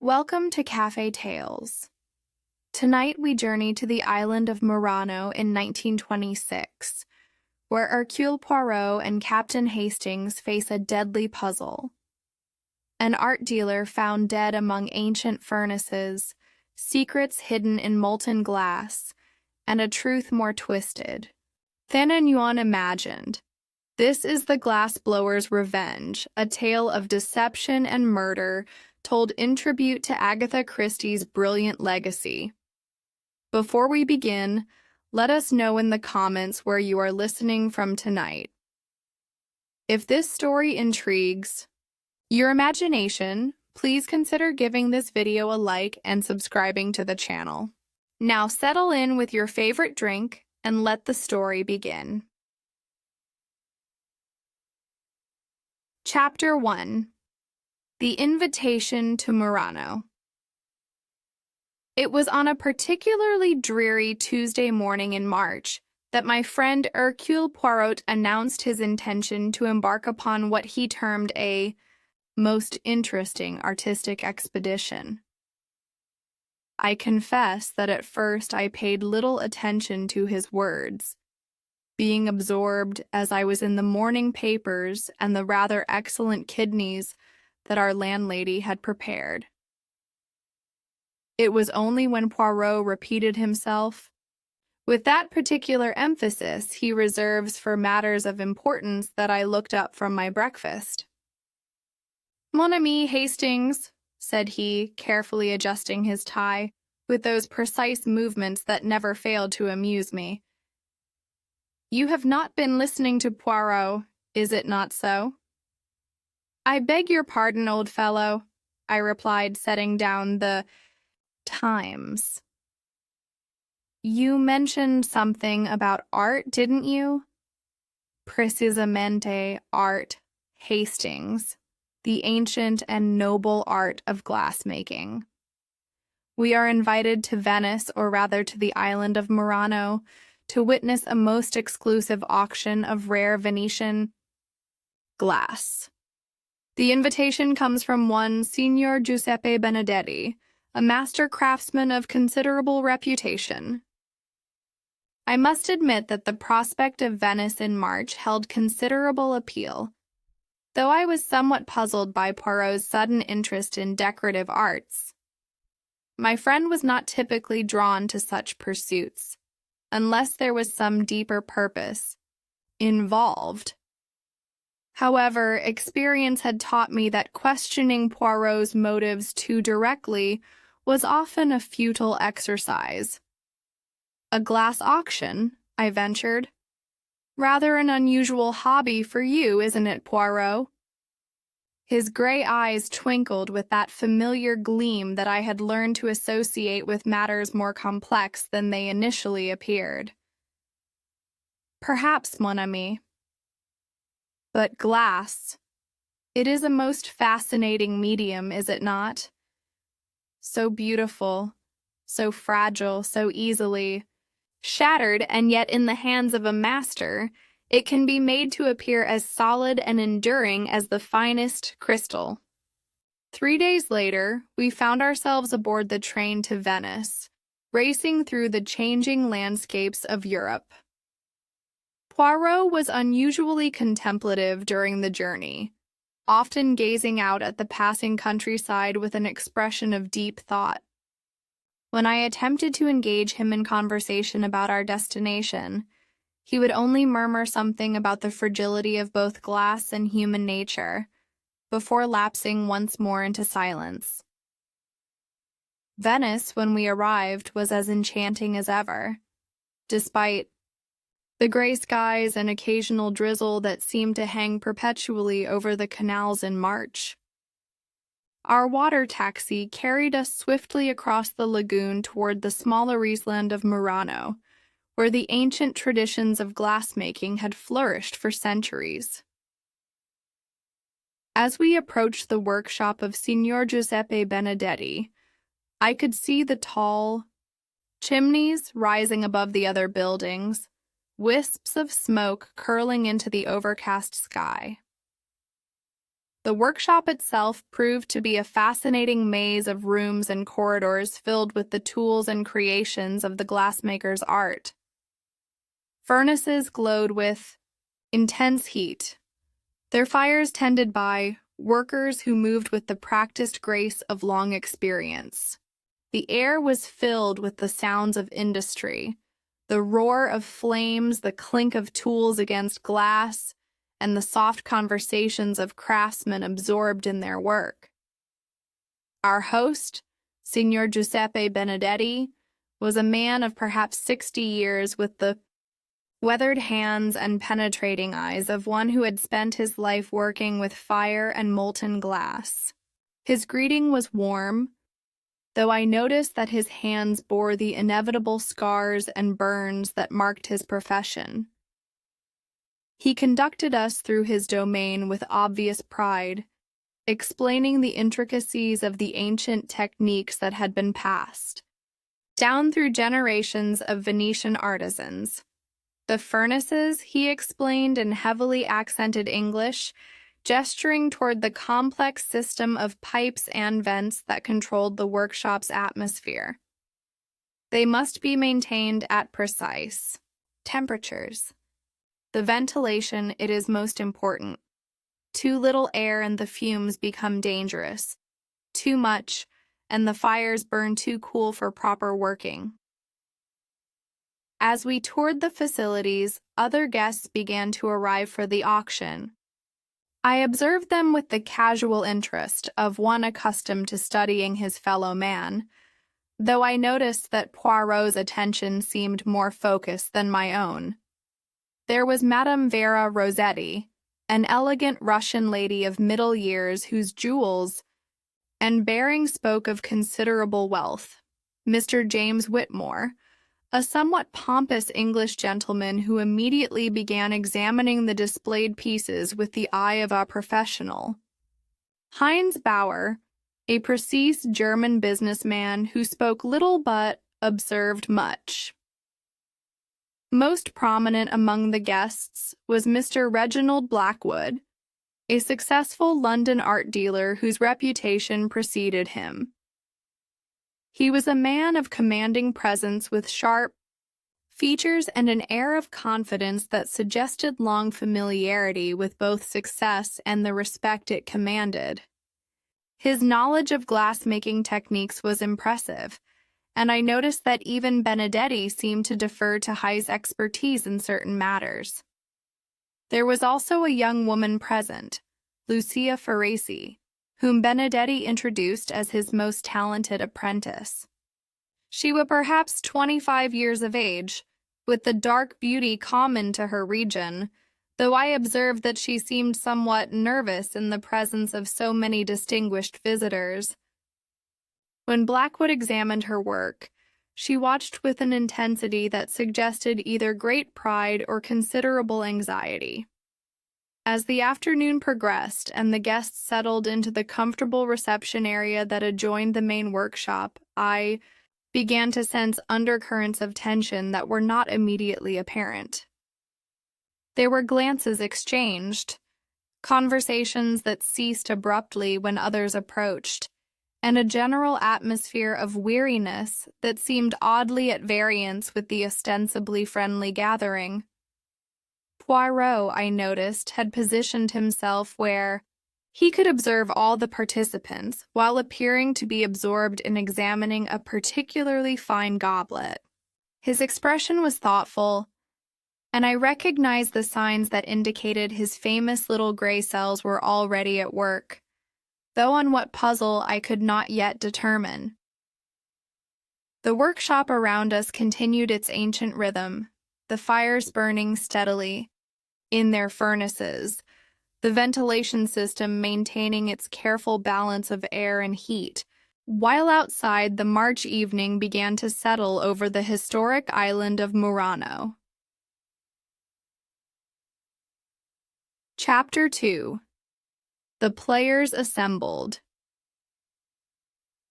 Welcome to Cafe Tales. Tonight we journey to the island of Murano in 1926, where Hercule Poirot and Captain Hastings face a deadly puzzle. An art dealer found dead among ancient furnaces, secrets hidden in molten glass, and a truth more twisted than anyone imagined. This is The Glassblower's Revenge, a tale of deception and murder told in tribute to Agatha Christie's brilliant legacy. Before we begin, let us know in the comments where you are listening from tonight. If this story intrigues your imagination, please consider giving this video a like and subscribing to the channel. Now settle in with your favorite drink and let the story begin. Chapter 1. The Invitation to Murano. It was on a particularly dreary Tuesday morning in March that my friend Hercule Poirot announced his intention to embark upon what he termed a most interesting artistic expedition. I confess that at first I paid little attention to his words, being absorbed as I was in the morning papers and the rather excellent kidneys that our landlady had prepared. It was only when Poirot repeated himself, with that particular emphasis he reserves for matters of importance, that I looked up from my breakfast. "Mon ami Hastings," said he, carefully adjusting his tie, with those precise movements that never failed to amuse me. "You have not been listening to Poirot, is it not so?" "I beg your pardon, old fellow," I replied, setting down the Times. "You mentioned something about art, didn't you?" "Precisamente art, Hastings, the ancient and noble art of glassmaking. We are invited to Venice, or rather to the island of Murano, to witness a most exclusive auction of rare Venetian glass. The invitation comes from one Signor Giuseppe Benedetti, a master craftsman of considerable reputation." I must admit that the prospect of Venice in March held considerable appeal, though I was somewhat puzzled by Poirot's sudden interest in decorative arts. My friend was not typically drawn to such pursuits, unless there was some deeper purpose involved. However, experience had taught me that questioning Poirot's motives too directly was often a futile exercise. "A glass auction?" I ventured. "Rather an unusual hobby for you, isn't it, Poirot?" His gray eyes twinkled with that familiar gleam that I had learned to associate with matters more complex than they initially appeared. "Perhaps, mon ami. But glass, it is a most fascinating medium, is it not? So beautiful, so fragile, so easily shattered, and yet in the hands of a master, it can be made to appear as solid and enduring as the finest crystal." 3 days later, we found ourselves aboard the train to Venice, racing through the changing landscapes of Europe. Poirot was unusually contemplative during the journey, often gazing out at the passing countryside with an expression of deep thought. When I attempted to engage him in conversation about our destination, he would only murmur something about the fragility of both glass and human nature, before lapsing once more into silence. Venice, when we arrived, was as enchanting as ever, despite the gray skies and occasional drizzle that seemed to hang perpetually over the canals in March. Our water taxi carried us swiftly across the lagoon toward the smaller island of Murano, where the ancient traditions of glassmaking had flourished for centuries. As we approached the workshop of Signor Giuseppe Benedetti, I could see the tall chimneys rising above the other buildings, wisps of smoke curling into the overcast sky. The workshop itself proved to be a fascinating maze of rooms and corridors filled with the tools and creations of the glassmaker's art. Furnaces glowed with intense heat, their fires tended by workers who moved with the practiced grace of long experience. The air was filled with the sounds of industry, the roar of flames, the clink of tools against glass, and the soft conversations of craftsmen absorbed in their work. Our host, Signor Giuseppe Benedetti, was a man of perhaps 60 years with the weathered hands and penetrating eyes of one who had spent his life working with fire and molten glass. His greeting was warm, though I noticed that his hands bore the inevitable scars and burns that marked his profession. He conducted us through his domain with obvious pride, explaining the intricacies of the ancient techniques that had been passed down through generations of Venetian artisans. The furnaces, he explained in heavily accented English, gesturing toward the complex system of pipes and vents that controlled the workshop's atmosphere. They must be maintained at precise temperatures. The ventilation, it is most important. Too little air and the fumes become dangerous. Too much, and the fires burn too cool for proper working. As we toured the facilities, other guests began to arrive for the auction. I observed them with the casual interest of one accustomed to studying his fellow man, though I noticed that Poirot's attention seemed more focused than my own. There was Madame Vera Rossetti, an elegant Russian lady of middle years whose jewels and bearing spoke of considerable wealth. Mr. James Whitmore, a somewhat pompous English gentleman who immediately began examining the displayed pieces with the eye of a professional. Heinz Bauer, a precise German businessman who spoke little but observed much. Most prominent among the guests was Mr. Reginald Blackwood, a successful London art dealer whose reputation preceded him. He was a man of commanding presence with sharp features and an air of confidence that suggested long familiarity with both success and the respect it commanded. His knowledge of glass-making techniques was impressive, and I noticed that even Benedetti seemed to defer to High's expertise in certain matters. There was also a young woman present, Lucia Ferrasi, whom Benedetti introduced as his most talented apprentice. She was perhaps 25 years of age, with the dark beauty common to her region, though I observed that she seemed somewhat nervous in the presence of so many distinguished visitors. When Blackwood examined her work, she watched with an intensity that suggested either great pride or considerable anxiety. As the afternoon progressed and the guests settled into the comfortable reception area that adjoined the main workshop, I began to sense undercurrents of tension that were not immediately apparent. There were glances exchanged, conversations that ceased abruptly when others approached, and a general atmosphere of weariness that seemed oddly at variance with the ostensibly friendly gathering. Poirot, I noticed, had positioned himself where he could observe all the participants while appearing to be absorbed in examining a particularly fine goblet. His expression was thoughtful, and I recognized the signs that indicated his famous little gray cells were already at work, though on what puzzle I could not yet determine. The workshop around us continued its ancient rhythm, the fires burning steadily in their furnaces, the ventilation system maintaining its careful balance of air and heat, while outside the March evening began to settle over the historic island of Murano. Chapter 2. The Players Assembled.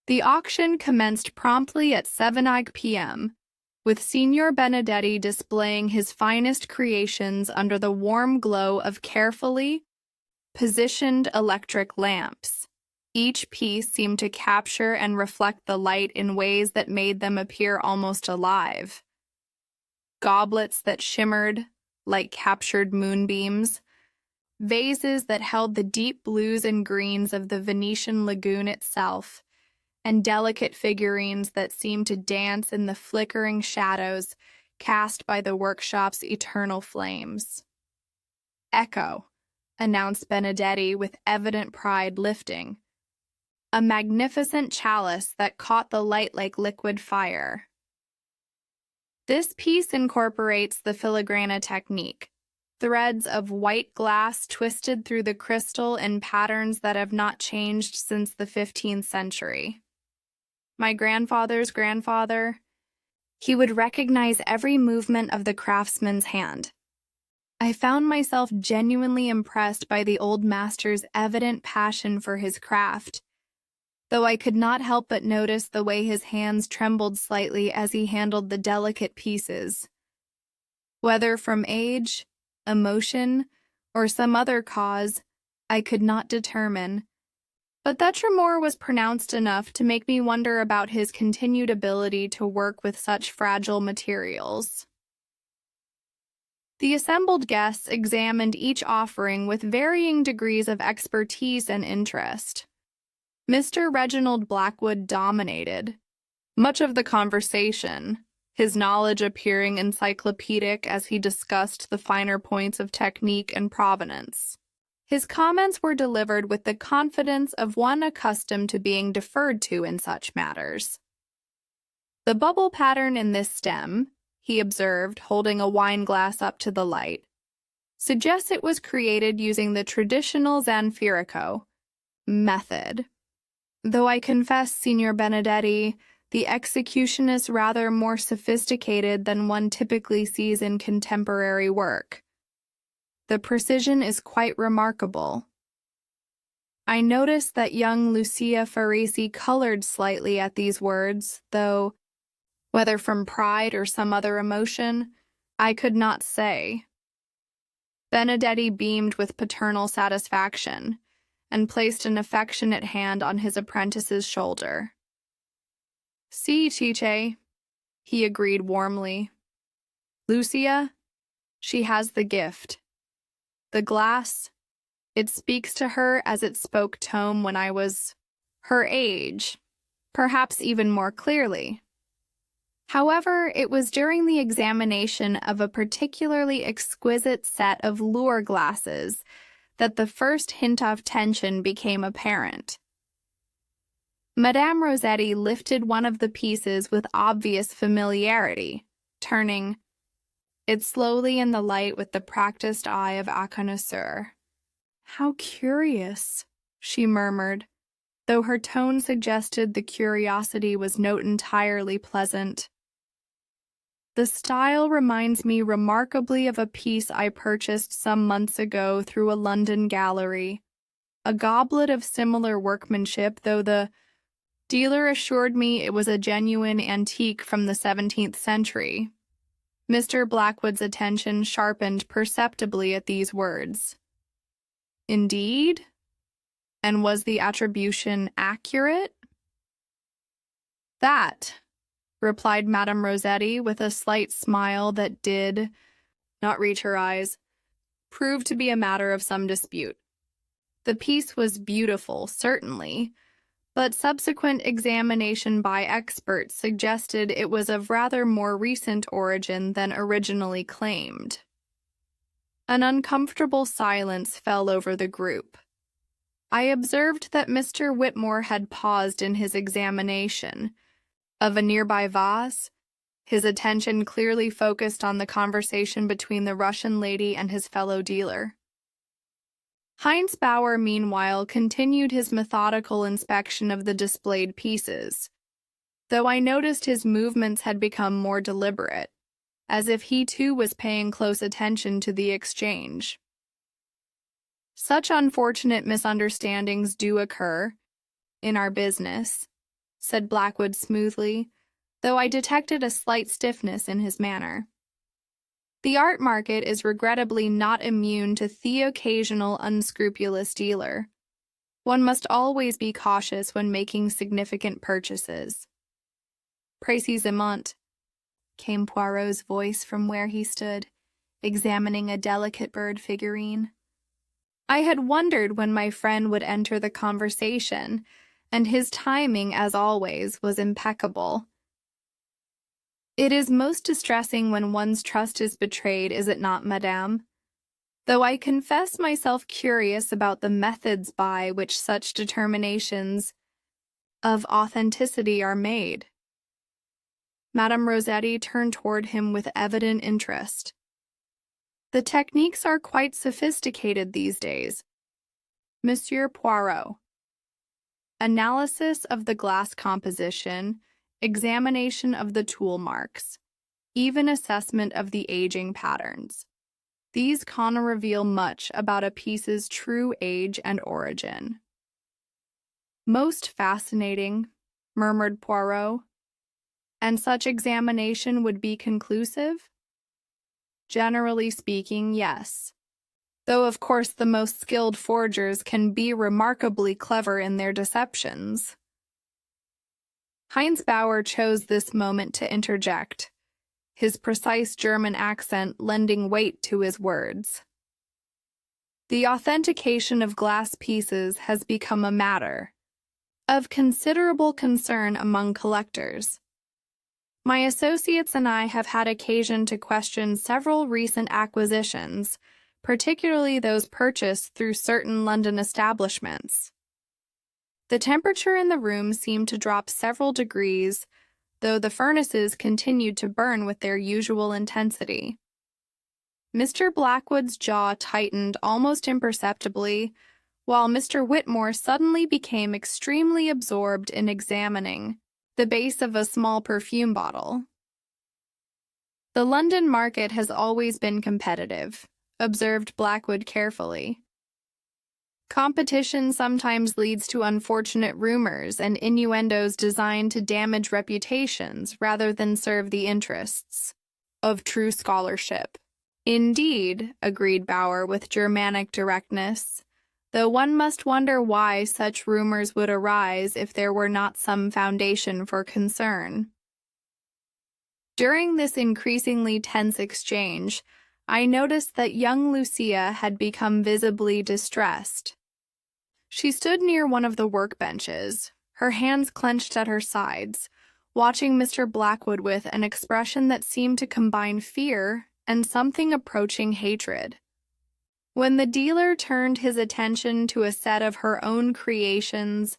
The auction commenced promptly at 7 p.m., with Signor Benedetti displaying his finest creations under the warm glow of carefully positioned electric lamps. Each piece seemed to capture and reflect the light in ways that made them appear almost alive. Goblets that shimmered like captured moonbeams, vases that held the deep blues and greens of the Venetian lagoon itself, and delicate figurines that seemed to dance in the flickering shadows cast by the workshop's eternal flames. "Ecco," announced Benedetti with evident pride, lifting a magnificent chalice that caught the light like liquid fire. This piece incorporates the filigrana technique, threads of white glass twisted through the crystal in patterns that have not changed since the 15th century. My grandfather's grandfather, he would recognize every movement of the craftsman's hand. I found myself genuinely impressed by the old master's evident passion for his craft, though I could not help but notice the way his hands trembled slightly as he handled the delicate pieces. Whether from age, emotion, or some other cause, I could not determine, but that tremor was pronounced enough to make me wonder about his continued ability to work with such fragile materials. The assembled guests examined each offering with varying degrees of expertise and interest. Mr. Reginald Blackwood dominated much of the conversation, his knowledge appearing encyclopedic as he discussed the finer points of technique and provenance. His comments were delivered with the confidence of one accustomed to being deferred to in such matters. "The bubble pattern in this stem," he observed, holding a wine glass up to the light, "suggests it was created using the traditional Zanfirico method. Though I confess, Signor Benedetti, the execution is rather more sophisticated than one typically sees in contemporary work. The precision is quite remarkable." I noticed that young Lucia Farisi colored slightly at these words, though, whether from pride or some other emotion, I could not say. Benedetti beamed with paternal satisfaction and placed an affectionate hand on his apprentice's shoulder. "Si, Cice," he agreed warmly. "Lucia, she has the gift. The glass, it speaks to her as it spoke Tome when I was her age, perhaps even more clearly. However, it was during the examination of a particularly exquisite set of lure glasses that the first hint of tension became apparent. Madame Rossetti lifted one of the pieces with obvious familiarity, turning it slowly in the light with the practiced eye of a connoisseur. "How curious," she murmured, though her tone suggested the curiosity was not entirely pleasant. "The style reminds me remarkably of a piece I purchased some months ago through a London gallery, a goblet of similar workmanship, though the dealer assured me it was a genuine antique from the 17th century. Mr. Blackwood's attention sharpened perceptibly at these words. "Indeed? And was the attribution accurate?" "That," replied Madame Rossetti with a slight smile that did not reach her eyes, "prove to be a matter of some dispute. The piece was beautiful, certainly, but subsequent examination by experts suggested it was of rather more recent origin than originally claimed." An uncomfortable silence fell over the group. I observed that Mr. Whitmore had paused in his examination of a nearby vase, his attention clearly focused on the conversation between the Russian lady and his fellow dealer. Heinz Bauer, meanwhile, continued his methodical inspection of the displayed pieces, though I noticed his movements had become more deliberate, as if he too was paying close attention to the exchange. "Such unfortunate misunderstandings do occur in our business," said Blackwood smoothly, though I detected a slight stiffness in his manner. The art market is regrettably not immune to the occasional unscrupulous dealer. One must always be cautious when making significant purchases. Précisément, came Poirot's voice from where he stood, examining a delicate bird figurine. I had wondered when my friend would enter the conversation, and his timing, as always, was impeccable. It is most distressing when one's trust is betrayed, is it not, madame? Though I confess myself curious about the methods by which such determinations of authenticity are made. Madame Rossetti turned toward him with evident interest. The techniques are quite sophisticated these days. Monsieur Poirot. Analysis of the glass composition, examination of the tool marks, even assessment of the aging patterns. These can reveal much about a piece's true age and origin. Most fascinating, murmured Poirot. And such examination would be conclusive? Generally speaking, yes. Though of course the most skilled forgers can be remarkably clever in their deceptions. Heinz Bauer chose this moment to interject, his precise German accent lending weight to his words. The authentication of glass pieces has become a matter of considerable concern among collectors. My associates and I have had occasion to question several recent acquisitions, particularly those purchased through certain London establishments. The temperature in the room seemed to drop several degrees, though the furnaces continued to burn with their usual intensity. Mr. Blackwood's jaw tightened almost imperceptibly, while Mr. Whitmore suddenly became extremely absorbed in examining the base of a small perfume bottle. The London market has always been competitive, observed Blackwood carefully. Competition sometimes leads to unfortunate rumors and innuendos designed to damage reputations rather than serve the interests of true scholarship. Indeed, agreed Bauer with Germanic directness, though one must wonder why such rumors would arise if there were not some foundation for concern. During this increasingly tense exchange, I noticed that young Lucia had become visibly distressed. She stood near one of the workbenches, her hands clenched at her sides, watching Mr. Blackwood with an expression that seemed to combine fear and something approaching hatred. When the dealer turned his attention to a set of her own creations,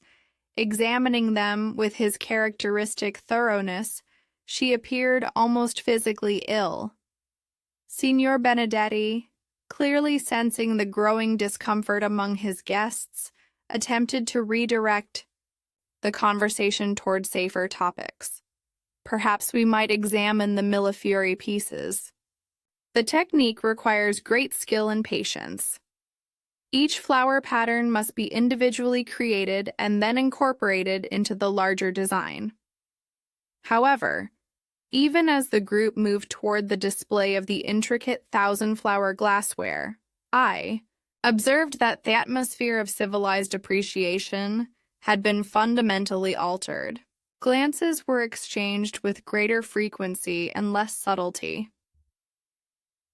examining them with his characteristic thoroughness, she appeared almost physically ill. Signor Benedetti, clearly sensing the growing discomfort among his guests, attempted to redirect the conversation toward safer topics. Perhaps we might examine the Millefiori pieces. The technique requires great skill and patience. Each flower pattern must be individually created and then incorporated into the larger design. However, even as the group moved toward the display of the intricate thousand-flower glassware, I observed that the atmosphere of civilized appreciation had been fundamentally altered. Glances were exchanged with greater frequency and less subtlety.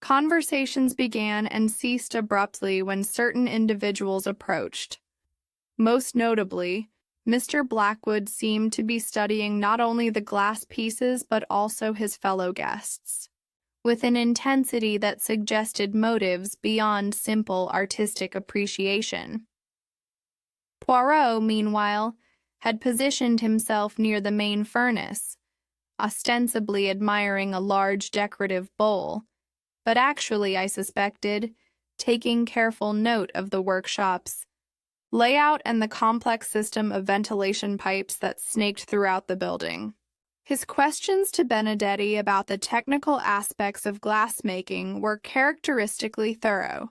Conversations began and ceased abruptly when certain individuals approached. Most notably, Mr. Blackwood seemed to be studying not only the glass pieces but also his fellow guests, with an intensity that suggested motives beyond simple artistic appreciation. Poirot, meanwhile, had positioned himself near the main furnace, ostensibly admiring a large decorative bowl, but actually, I suspected, taking careful note of the workshop's layout and the complex system of ventilation pipes that snaked throughout the building. His questions to Benedetti about the technical aspects of glassmaking were characteristically thorough,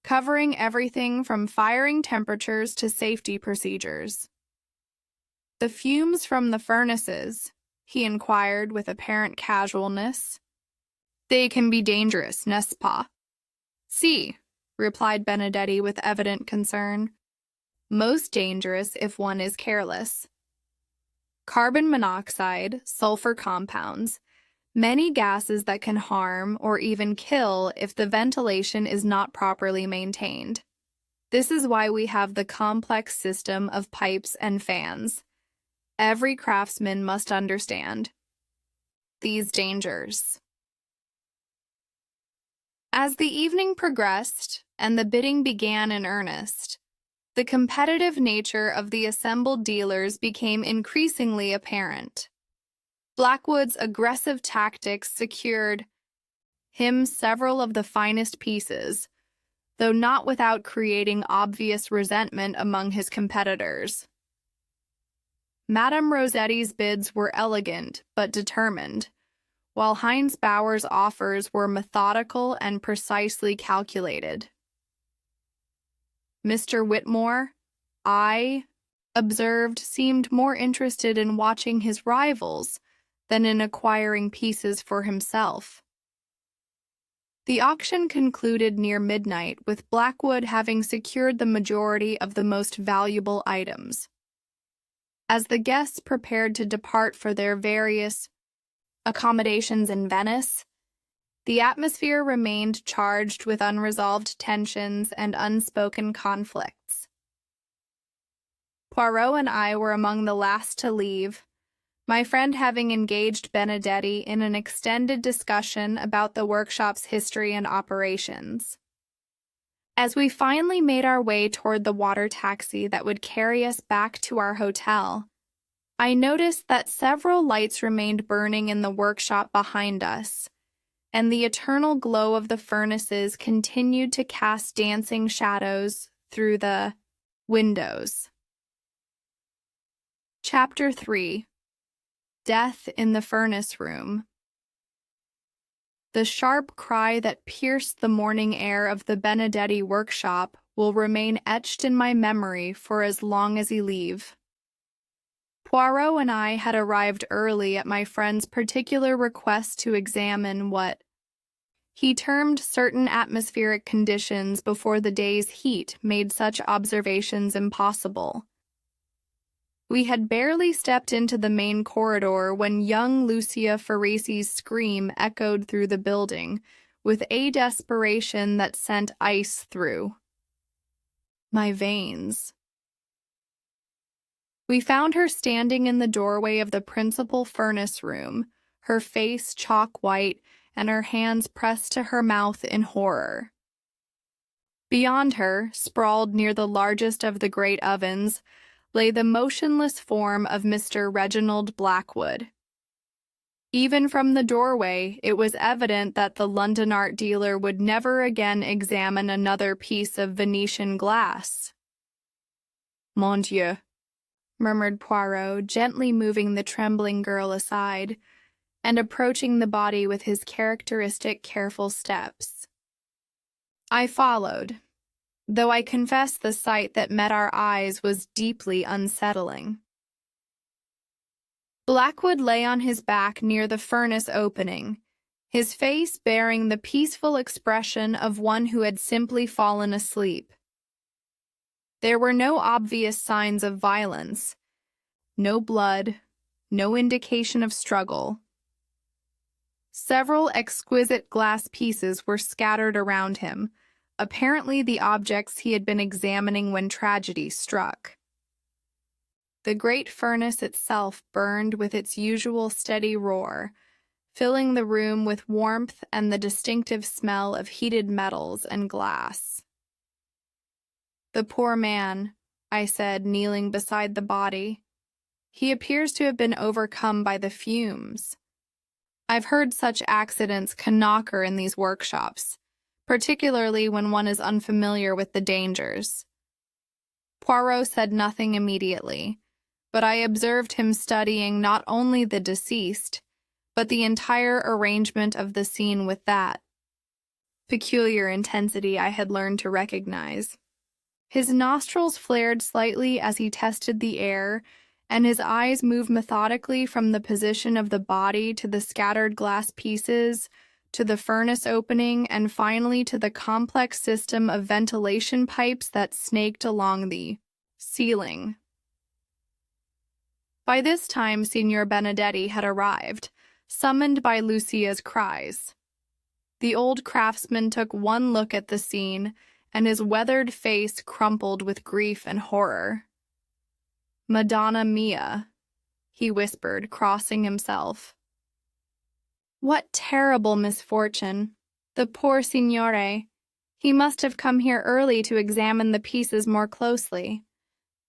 covering everything from firing temperatures to safety procedures. The fumes from the furnaces, he inquired with apparent casualness, They can be dangerous, n'est-ce pas? Si, replied Benedetti with evident concern. Most dangerous if one is careless. Carbon monoxide, sulfur compounds, many gases that can harm or even kill if the ventilation is not properly maintained. This is why we have the complex system of pipes and fans. Every craftsman must understand these dangers. As the evening progressed and the bidding began in earnest, the competitive nature of the assembled dealers became increasingly apparent. Blackwood's aggressive tactics secured him several of the finest pieces, though not without creating obvious resentment among his competitors. Madame Rossetti's bids were elegant but determined, while Heinz Bauer's offers were methodical and precisely calculated. Mr. Whitmore, I observed, seemed more interested in watching his rivals than in acquiring pieces for himself. The auction concluded near midnight, with Blackwood having secured the majority of the most valuable items. As the guests prepared to depart for their various accommodations in Venice, the atmosphere remained charged with unresolved tensions and unspoken conflicts. Poirot and I were among the last to leave, my friend having engaged Benedetti in an extended discussion about the workshop's history and operations. As we finally made our way toward the water taxi that would carry us back to our hotel, I noticed that several lights remained burning in the workshop behind us, and the eternal glow of the furnaces continued to cast dancing shadows through the windows. Chapter 3. Death in the Furnace Room. The sharp cry that pierced the morning air of the Benedetti workshop will remain etched in my memory for as long as I live. Poirot and I had arrived early at my friend's particular request to examine what he termed certain atmospheric conditions before the day's heat made such observations impossible. We had barely stepped into the main corridor when young Lucia Ferresi's scream echoed through the building with a desperation that sent ice through my veins. We found her standing in the doorway of the principal furnace room, her face chalk white and her hands pressed to her mouth in horror. Beyond her, sprawled near the largest of the great ovens, lay the motionless form of Mr. Reginald Blackwood. Even from the doorway, it was evident that the London art dealer would never again examine another piece of Venetian glass. "Mon Dieu," murmured Poirot, gently moving the trembling girl aside and approaching the body with his characteristic careful steps. I followed, though I confess the sight that met our eyes was deeply unsettling. Blackwood lay on his back near the furnace opening, his face bearing the peaceful expression of one who had simply fallen asleep. There were no obvious signs of violence, no blood, no indication of struggle. Several exquisite glass pieces were scattered around him, apparently the objects he had been examining when tragedy struck. The great furnace itself burned with its usual steady roar, filling the room with warmth and the distinctive smell of heated metals and glass. "The poor man," I said, kneeling beside the body. "He appears to have been overcome by the fumes. I've heard such accidents can occur in these workshops, particularly when one is unfamiliar with the dangers." Poirot said nothing immediately, but I observed him studying not only the deceased, but the entire arrangement of the scene with that peculiar intensity I had learned to recognize. His nostrils flared slightly as he tested the air, and his eyes moved methodically from the position of the body to the scattered glass pieces to the furnace opening, and finally to the complex system of ventilation pipes that snaked along the ceiling. By this time, Signor Benedetti had arrived, summoned by Lucia's cries. The old craftsman took one look at the scene, and his weathered face crumpled with grief and horror. "Madonna mia," he whispered, crossing himself. "What terrible misfortune! The poor signore. He must have come here early to examine the pieces more closely.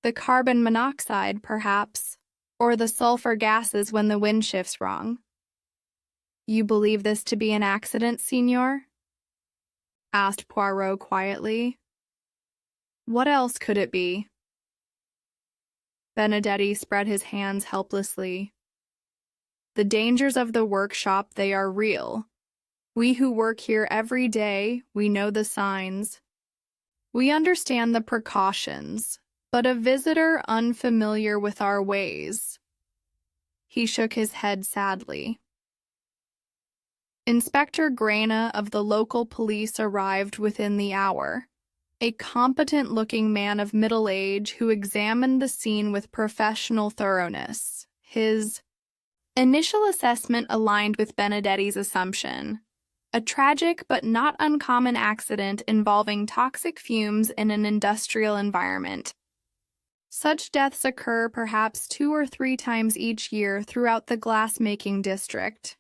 The carbon monoxide, perhaps, or the sulfur gases when the wind shifts wrong." "You believe this to be an accident, signor?" asked Poirot quietly. "What else could it be?" Benedetti spread his hands helplessly. "The dangers of the workshop, they are real. We who work here every day, we know the signs. We understand the precautions, but a visitor unfamiliar with our ways." He shook his head sadly. Inspector Grana of the local police arrived within the hour, a competent-looking man of middle age who examined the scene with professional thoroughness. His initial assessment aligned with Benedetti's assumption: a tragic but not uncommon accident involving toxic fumes in an industrial environment. Such deaths occur perhaps 2 or 3 times each year throughout the glass-making district,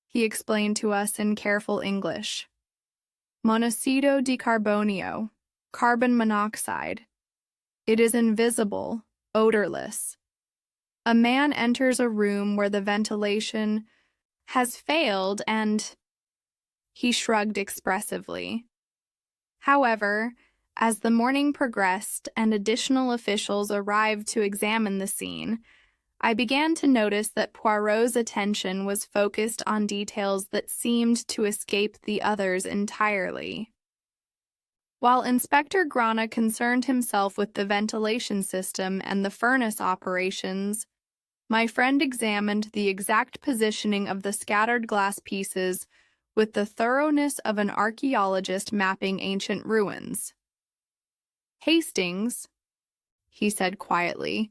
he explained to us in careful English. Monoxido di carbonio, carbon monoxide. It is invisible, odorless. A man enters a room where the ventilation has failed and... He shrugged expressively. However, as the morning progressed and additional officials arrived to examine the scene, I began to notice that Poirot's attention was focused on details that seemed to escape the others entirely. While Inspector Grana concerned himself with the ventilation system and the furnace operations, my friend examined the exact positioning of the scattered glass pieces with the thoroughness of an archaeologist mapping ancient ruins. "Hastings," he said quietly,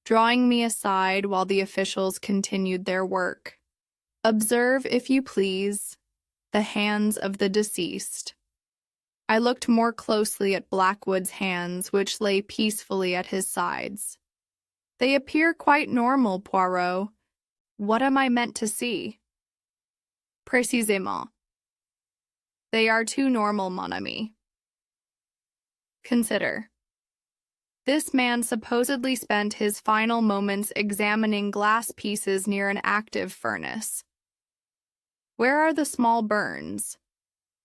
drawing me aside while the officials continued their work. "Observe, if you please, the hands of the deceased." I looked more closely at Blackwood's hands, which lay peacefully at his sides. "They appear quite normal, Poirot. What am I meant to see?" "Précisément. They are too normal, mon ami. Consider. This man supposedly spent his final moments examining glass pieces near an active furnace. Where are the small burns,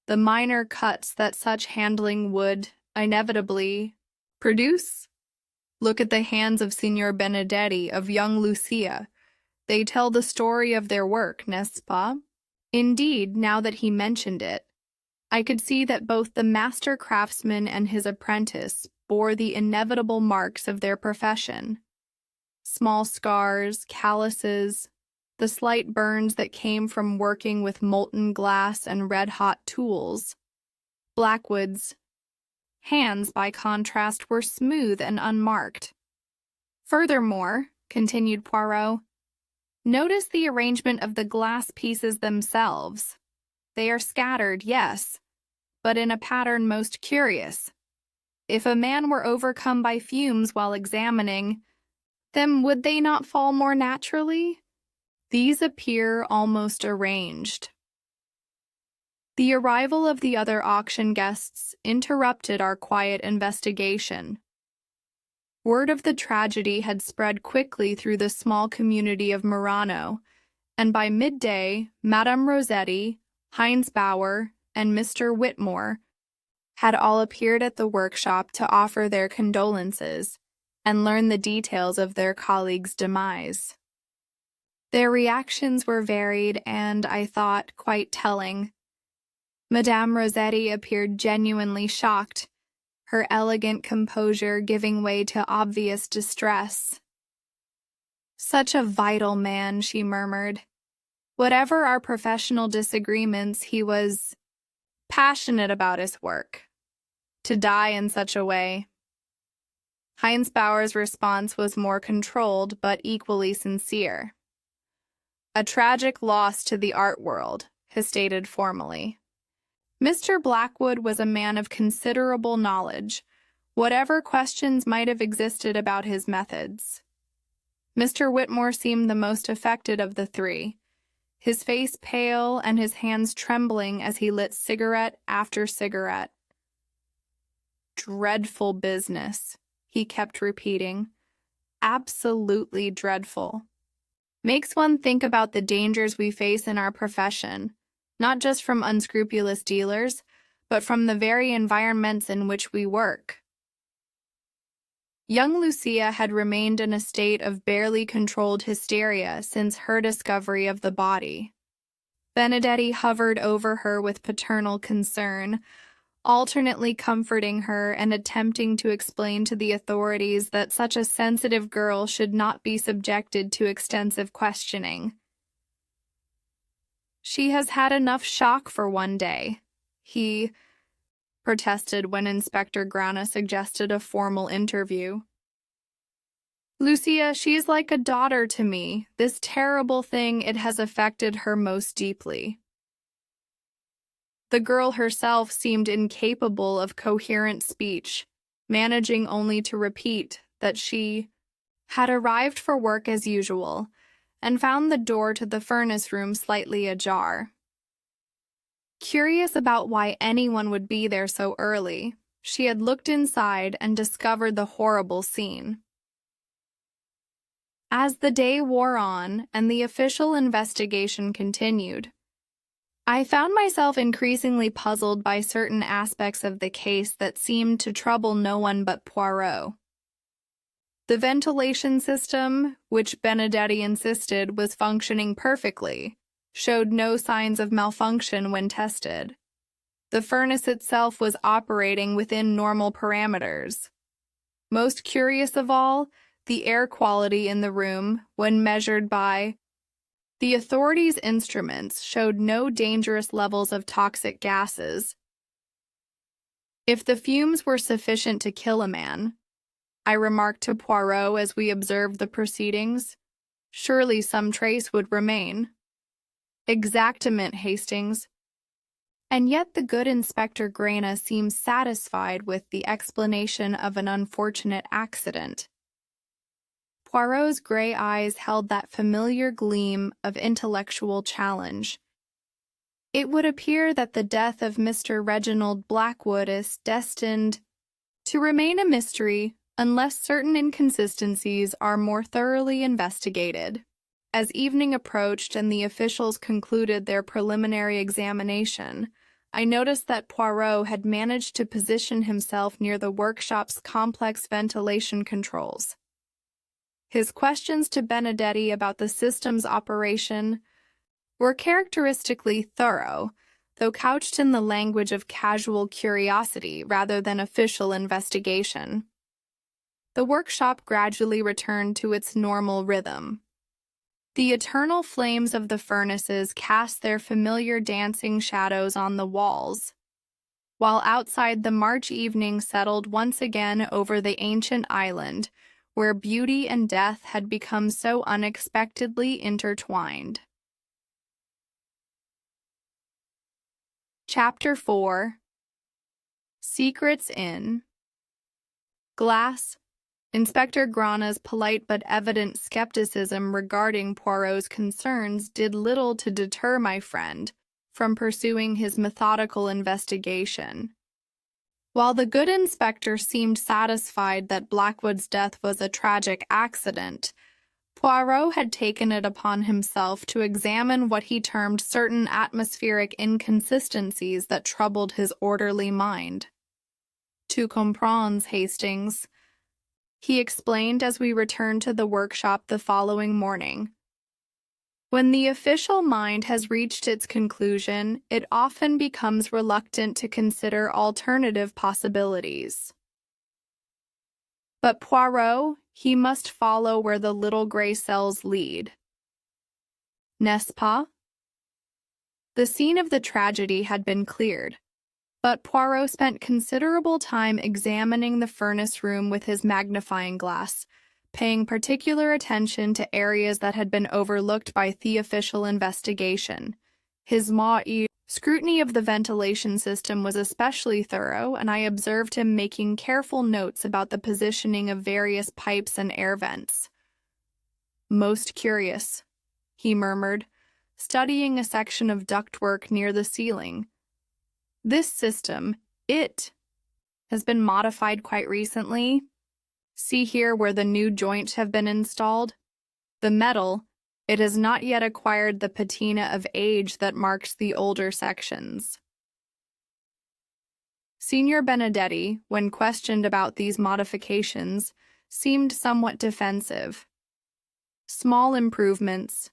the minor cuts that such handling would, inevitably, produce? Look at the hands of Signor Benedetti, of young Lucia. They tell the story of their work, n'est-ce pas? Indeed, now that he mentioned it, I could see that both the master craftsman and his apprentice bore the inevitable marks of their profession. Small scars, calluses, the slight burns that came from working with molten glass and red-hot tools. Blackwood's hands, by contrast, were smooth and unmarked. Furthermore, continued Poirot, notice the arrangement of the glass pieces themselves. They are scattered, yes, but in a pattern most curious. If a man were overcome by fumes while examining, then would they not fall more naturally? These appear almost arranged. The arrival of the other auction guests interrupted our quiet investigation. Word of the tragedy had spread quickly through the small community of Murano, and by midday, Madame Rossetti, Heinz Bauer, and Mr. Whitmore had all appeared at the workshop to offer their condolences and learn the details of their colleague's demise. Their reactions were varied and, I thought, quite telling. Madame Rossetti appeared genuinely shocked, her elegant composure giving way to obvious distress. "Such a vital man," she murmured. Whatever our professional disagreements, he was passionate about his work. To die in such a way. Heinz Bauer's response was more controlled but equally sincere. A tragic loss to the art world, he stated formally. Mr. Blackwood was a man of considerable knowledge, whatever questions might have existed about his methods. Mr. Whitmore seemed the most affected of the three, his face pale and his hands trembling as he lit cigarette after cigarette. Dreadful business, he kept repeating. Absolutely dreadful. Makes one think about the dangers we face in our profession, not just from unscrupulous dealers, but from the very environments in which we work. Young Lucia had remained in a state of barely controlled hysteria since her discovery of the body. Benedetti hovered over her with paternal concern, alternately comforting her and attempting to explain to the authorities that such a sensitive girl should not be subjected to extensive questioning. "She has had enough shock for one day," he protested when Inspector Grana suggested a formal interview. "Lucia, she is like a daughter to me. This terrible thing, it has affected her most deeply." The girl herself seemed incapable of coherent speech, managing only to repeat that she had arrived for work as usual and found the door to the furnace room slightly ajar. Curious about why anyone would be there so early, she had looked inside and discovered the horrible scene. As the day wore on and the official investigation continued, I found myself increasingly puzzled by certain aspects of the case that seemed to trouble no one but Poirot. The ventilation system, which Benedetti insisted was functioning perfectly, showed no signs of malfunction when tested. The furnace itself was operating within normal parameters. Most curious of all, the air quality in the room, when measured by the authorities' instruments, showed no dangerous levels of toxic gases. If the fumes were sufficient to kill a man, I remarked to Poirot as we observed the proceedings, surely some trace would remain. Exactament, Hastings. And yet the good Inspector Grana seems satisfied with the explanation of an unfortunate accident. Poirot's gray eyes held that familiar gleam of intellectual challenge. It would appear that the death of Mr. Reginald Blackwood is destined to remain a mystery unless certain inconsistencies are more thoroughly investigated. As evening approached and the officials concluded their preliminary examination, I noticed that Poirot had managed to position himself near the workshop's complex ventilation controls. His questions to Benedetti about the system's operation were characteristically thorough, though couched in the language of casual curiosity rather than official investigation. The workshop gradually returned to its normal rhythm. The eternal flames of the furnaces cast their familiar dancing shadows on the walls, while outside the March evening settled once again over the ancient island, where beauty and death had become so unexpectedly intertwined. Chapter 4. Secrets in Glass. Inspector Grana's polite but evident skepticism regarding Poirot's concerns did little to deter my friend from pursuing his methodical investigation. While the good inspector seemed satisfied that Blackwood's death was a tragic accident, Poirot had taken it upon himself to examine what he termed certain atmospheric inconsistencies that troubled his orderly mind. "Tu comprends, Hastings," he explained as we returned to the workshop the following morning. "When the official mind has reached its conclusion, it often becomes reluctant to consider alternative possibilities. But Poirot, he must follow where the little gray cells lead. N'est-ce pas?" The scene of the tragedy had been cleared, but Poirot spent considerable time examining the furnace room with his magnifying glass, paying particular attention to areas that had been overlooked by the official investigation. His scrutiny of the ventilation system was especially thorough, and I observed him making careful notes about the positioning of various pipes and air vents. "Most curious," he murmured, studying a section of ductwork near the ceiling. "This system, has been modified quite recently. See here where the new joints have been installed. The metal, it has not yet acquired the patina of age that marks the older sections." Signor Benedetti, when questioned about these modifications, seemed somewhat defensive. "Small improvements.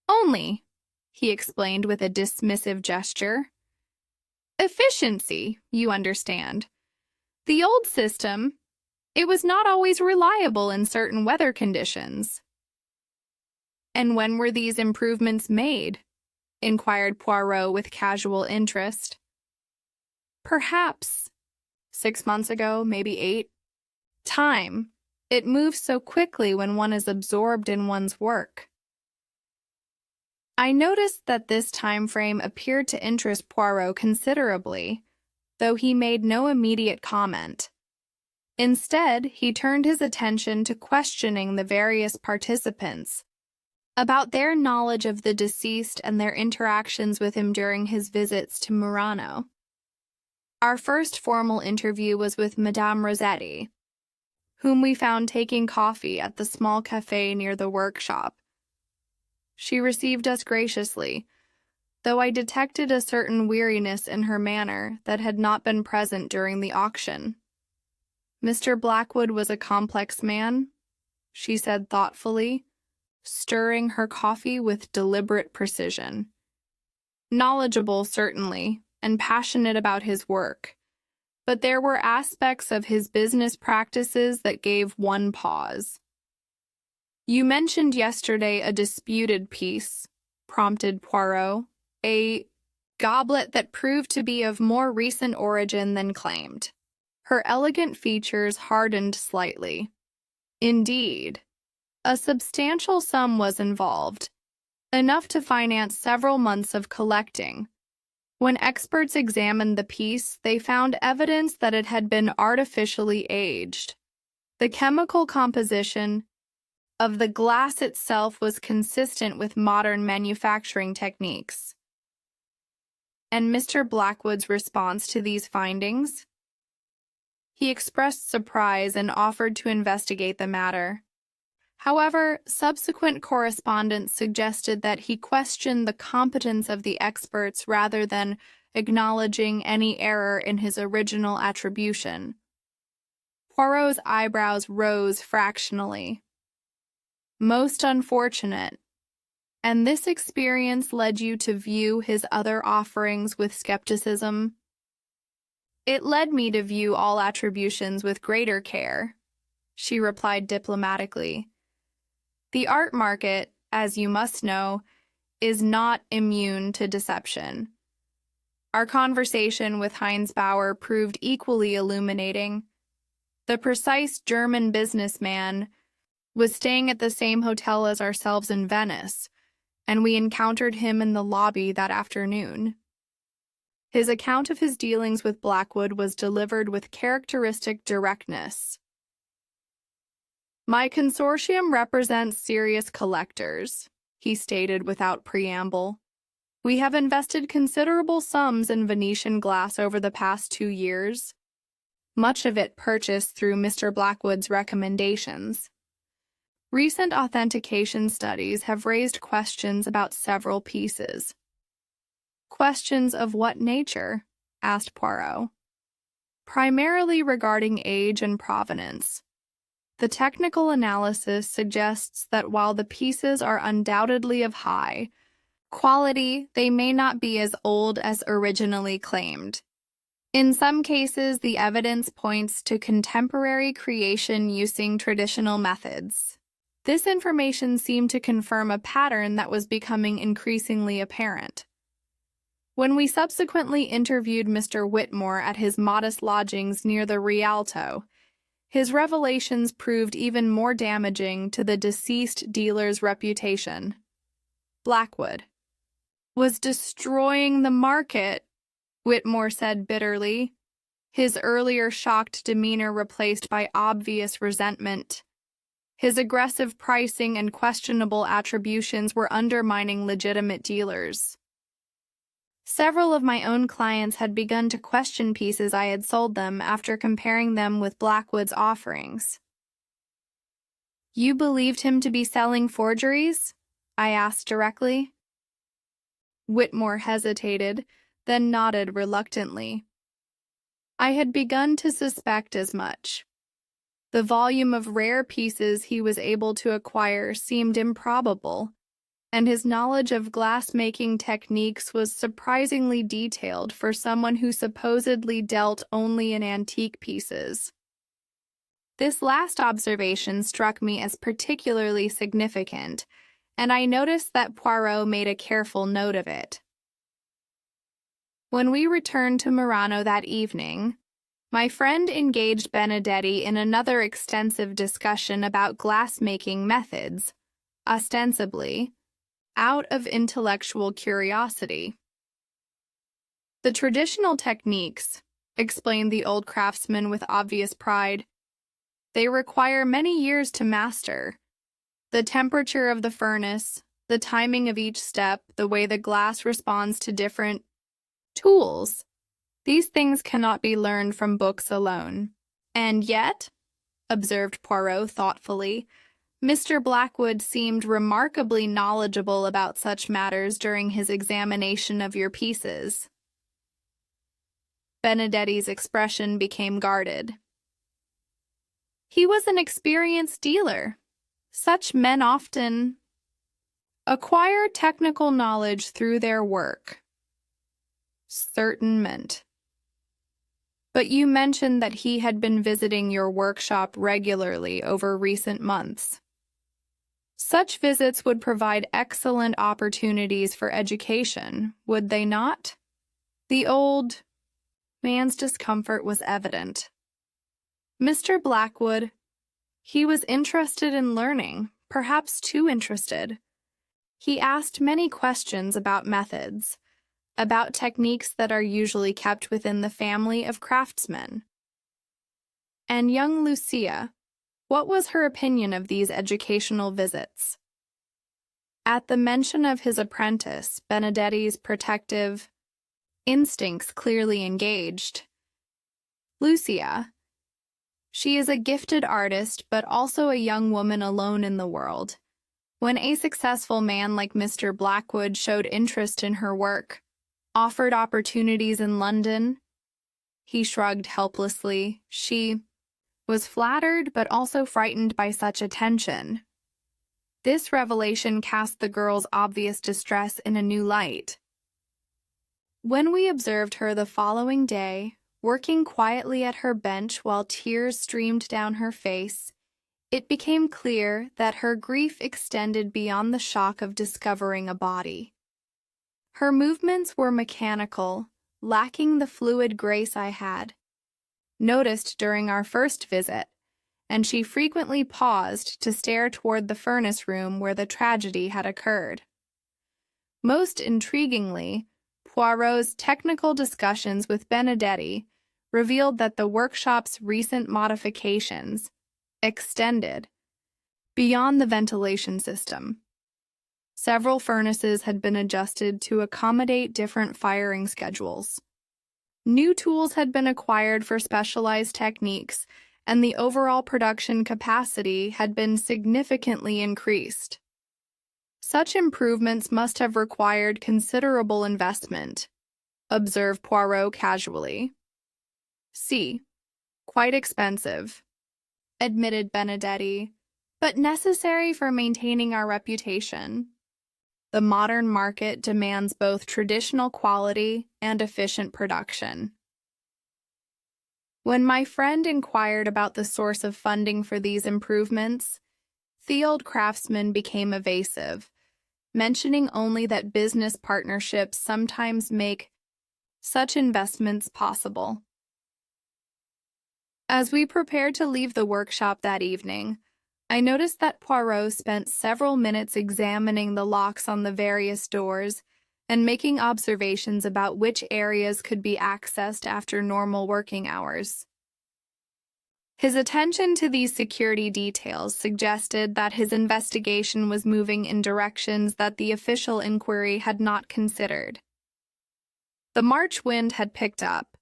Only," he explained with a dismissive gesture. "Efficiency, you understand. The old system, it was not always reliable in certain weather conditions." "And when were these improvements made?" inquired Poirot with casual interest. "Perhaps 6 months ago, maybe 8. Time. It moves so quickly when one is absorbed in one's work." I noticed that this time frame appeared to interest Poirot considerably, though he made no immediate comment. Instead, he turned his attention to questioning the various participants about their knowledge of the deceased and their interactions with him during his visits to Murano. Our first formal interview was with Madame Rossetti, whom we found taking coffee at the small cafe near the workshop. She received us graciously, though I detected a certain weariness in her manner that had not been present during the auction. "Mr. Blackwood was a complex man," she said thoughtfully, stirring her coffee with deliberate precision. "Knowledgeable, certainly, and passionate about his work, but there were aspects of his business practices that gave one pause." "You mentioned yesterday a disputed piece," prompted Poirot, "a goblet that proved to be of more recent origin than claimed." Her elegant features hardened slightly. "Indeed. A substantial sum was involved, enough to finance several months of collecting. When experts examined the piece, they found evidence that it had been artificially aged. The chemical composition of the glass itself was consistent with modern manufacturing techniques." "And Mr. Blackwood's response to these findings?" "He expressed surprise and offered to investigate the matter. However, subsequent correspondence suggested that he questioned the competence of the experts rather than acknowledging any error in his original attribution." Poirot's eyebrows rose fractionally. "Most unfortunate. And this experience led you to view his other offerings with skepticism?" "It led me to view all attributions with greater care," she replied diplomatically. "The art market, as you must know, is not immune to deception." Our conversation with Heinz Bauer proved equally illuminating. The precise German businessman was staying at the same hotel as ourselves in Venice, and we encountered him in the lobby that afternoon. His account of his dealings with Blackwood was delivered with characteristic directness. "My consortium represents serious collectors," he stated without preamble. "We have invested considerable sums in Venetian glass over the past 2 years, much of it purchased through Mr. Blackwood's recommendations. Recent authentication studies have raised questions about several pieces." "Questions of what nature?" asked Poirot. "Primarily regarding age and provenance. The technical analysis suggests that while the pieces are undoubtedly of high quality, they may not be as old as originally claimed. In some cases, the evidence points to contemporary creation using traditional methods." This information seemed to confirm a pattern that was becoming increasingly apparent. When we subsequently interviewed Mr. Whitmore at his modest lodgings near the Rialto, his revelations proved even more damaging to the deceased dealer's reputation. Blackwood was destroying the market, Whitmore said bitterly, his earlier shocked demeanor replaced by obvious resentment. His aggressive pricing and questionable attributions were undermining legitimate dealers. Several of my own clients had begun to question pieces I had sold them after comparing them with Blackwood's offerings. "You believed him to be selling forgeries?" I asked directly. Whitmore hesitated, then nodded reluctantly. I had begun to suspect as much. The volume of rare pieces he was able to acquire seemed improbable, and his knowledge of glass-making techniques was surprisingly detailed for someone who supposedly dealt only in antique pieces. This last observation struck me as particularly significant, and I noticed that Poirot made a careful note of it. When we returned to Murano that evening, my friend engaged Benedetti in another extensive discussion about glass-making methods, ostensibly out of intellectual curiosity. "The traditional techniques," explained the old craftsman with obvious pride, "they require many years to master. The temperature of the furnace, the timing of each step, the way the glass responds to different tools. These things cannot be learned from books alone. And yet," observed Poirot thoughtfully, "Mr. Blackwood seemed remarkably knowledgeable about such matters during his examination of your pieces." Benedetti's expression became guarded. "He was an experienced dealer. Such men often acquire technical knowledge through their work." "Certainment. But you mentioned that he had been visiting your workshop regularly over recent months. Such visits would provide excellent opportunities for education, would they not?" The old man's discomfort was evident. Mr. Blackwood, he was interested in learning, perhaps too interested. He asked many questions about methods, about techniques that are usually kept within the family of craftsmen. And young Lucia, what was her opinion of these educational visits? At the mention of his apprentice, Benedetti's protective instincts clearly engaged. "Lucia, she is a gifted artist, but also a young woman alone in the world. When a successful man like Mr. Blackwood showed interest in her work, offered opportunities in London," he shrugged helplessly, "she was flattered but also frightened by such attention." This revelation cast the girl's obvious distress in a new light. When we observed her the following day, working quietly at her bench while tears streamed down her face, it became clear that her grief extended beyond the shock of discovering a body. Her movements were mechanical, lacking the fluid grace I had noticed during our first visit, and she frequently paused to stare toward the furnace room where the tragedy had occurred. Most intriguingly, Poirot's technical discussions with Benedetti revealed that the workshop's recent modifications extended beyond the ventilation system. Several furnaces had been adjusted to accommodate different firing schedules. New tools had been acquired for specialized techniques, and the overall production capacity had been significantly increased. Such improvements must have required considerable investment, observed Poirot casually. "See, quite expensive," admitted Benedetti, "but necessary for maintaining our reputation. The modern market demands both traditional quality and efficient production." When my friend inquired about the source of funding for these improvements, the old craftsman became evasive, mentioning only that business partnerships sometimes make such investments possible. As we prepared to leave the workshop that evening, I noticed that Poirot spent several minutes examining the locks on the various doors and making observations about which areas could be accessed after normal working hours. His attention to these security details suggested that his investigation was moving in directions that the official inquiry had not considered. The March wind had picked up,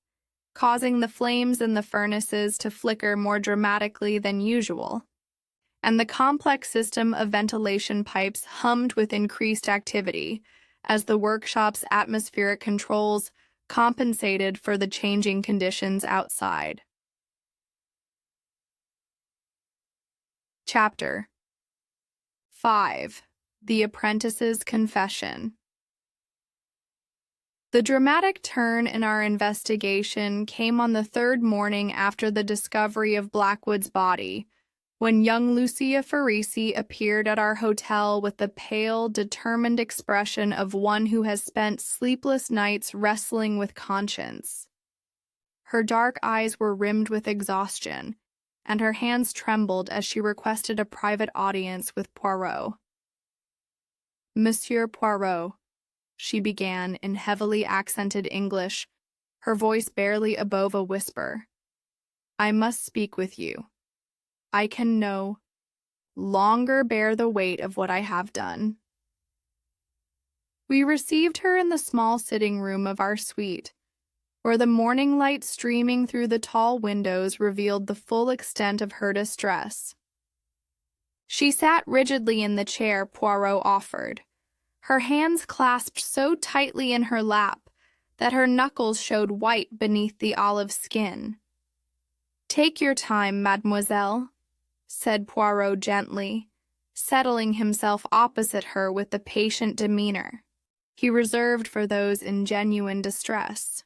causing the flames in the furnaces to flicker more dramatically than usual, and the complex system of ventilation pipes hummed with increased activity as the workshop's atmospheric controls compensated for the changing conditions outside. Chapter 5. The Apprentice's Confession. The dramatic turn in our investigation came on the third morning after the discovery of Blackwood's body, when young Lucia Farisi appeared at our hotel with the pale, determined expression of one who has spent sleepless nights wrestling with conscience. Her dark eyes were rimmed with exhaustion, and her hands trembled as she requested a private audience with Poirot. "Monsieur Poirot," she began in heavily accented English, her voice barely above a whisper, "I must speak with you. I can no longer bear the weight of what I have done." We received her in the small sitting room of our suite, where the morning light streaming through the tall windows revealed the full extent of her distress. She sat rigidly in the chair Poirot offered, her hands clasped so tightly in her lap that her knuckles showed white beneath the olive skin. "Take your time, mademoiselle," said Poirot gently, settling himself opposite her with the patient demeanor he reserved for those in genuine distress.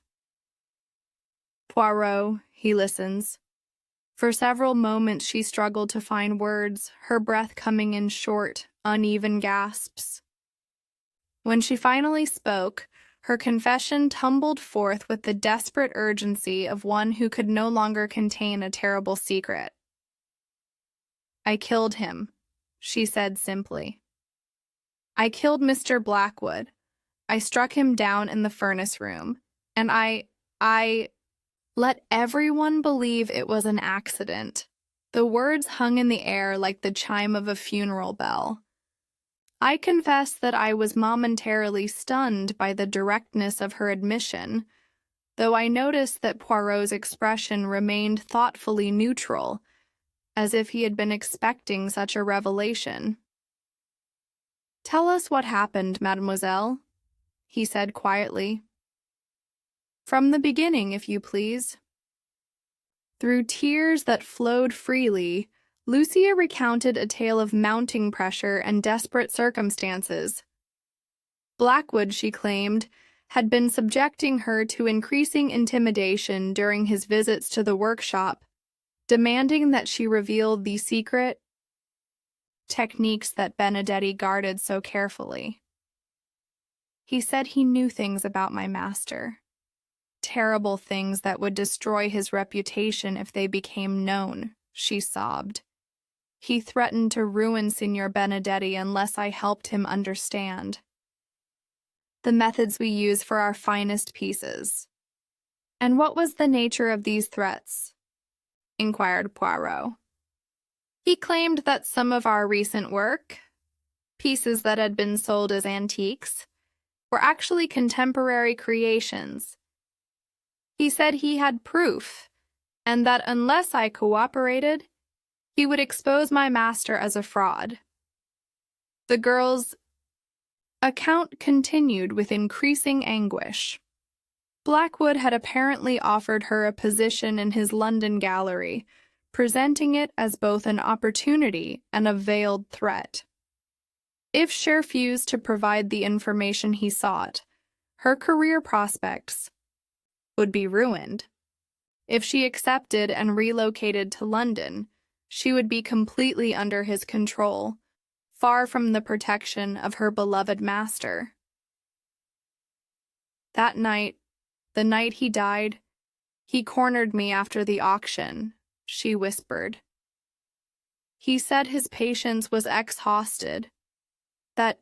"Poirot," he listens. For several moments she struggled to find words, her breath coming in short, uneven gasps. When she finally spoke, her confession tumbled forth with the desperate urgency of one who could no longer contain a terrible secret. "I killed him," she said simply. "I killed Mr. Blackwood. I struck him down in the furnace room, and I let everyone believe it was an accident." The words hung in the air like the chime of a funeral bell. I confess that I was momentarily stunned by the directness of her admission, though I noticed that Poirot's expression remained thoughtfully neutral, as if he had been expecting such a revelation. "Tell us what happened, mademoiselle," he said quietly. "From the beginning, if you please." Through tears that flowed freely, Lucia recounted a tale of mounting pressure and desperate circumstances. Blackwood, she claimed, had been subjecting her to increasing intimidation during his visits to the workshop, demanding that she reveal the secret techniques that Benedetti guarded so carefully. "He said he knew things about my master. Terrible things that would destroy his reputation if they became known," she sobbed. "He threatened to ruin Signor Benedetti unless I helped him understand the methods we use for our finest pieces." "And what was the nature of these threats?" inquired Poirot. "He claimed that some of our recent work, pieces that had been sold as antiques, were actually contemporary creations. He said he had proof, and that unless I cooperated, he would expose my master as a fraud." The girl's account continued with increasing anguish. Blackwood had apparently offered her a position in his London gallery, presenting it as both an opportunity and a veiled threat. If she refused to provide the information he sought, her career prospects would be ruined. If she accepted and relocated to London, she would be completely under his control, far from the protection of her beloved master. That night, the night he died, he cornered me after the auction, she whispered. He said his patience was exhausted, that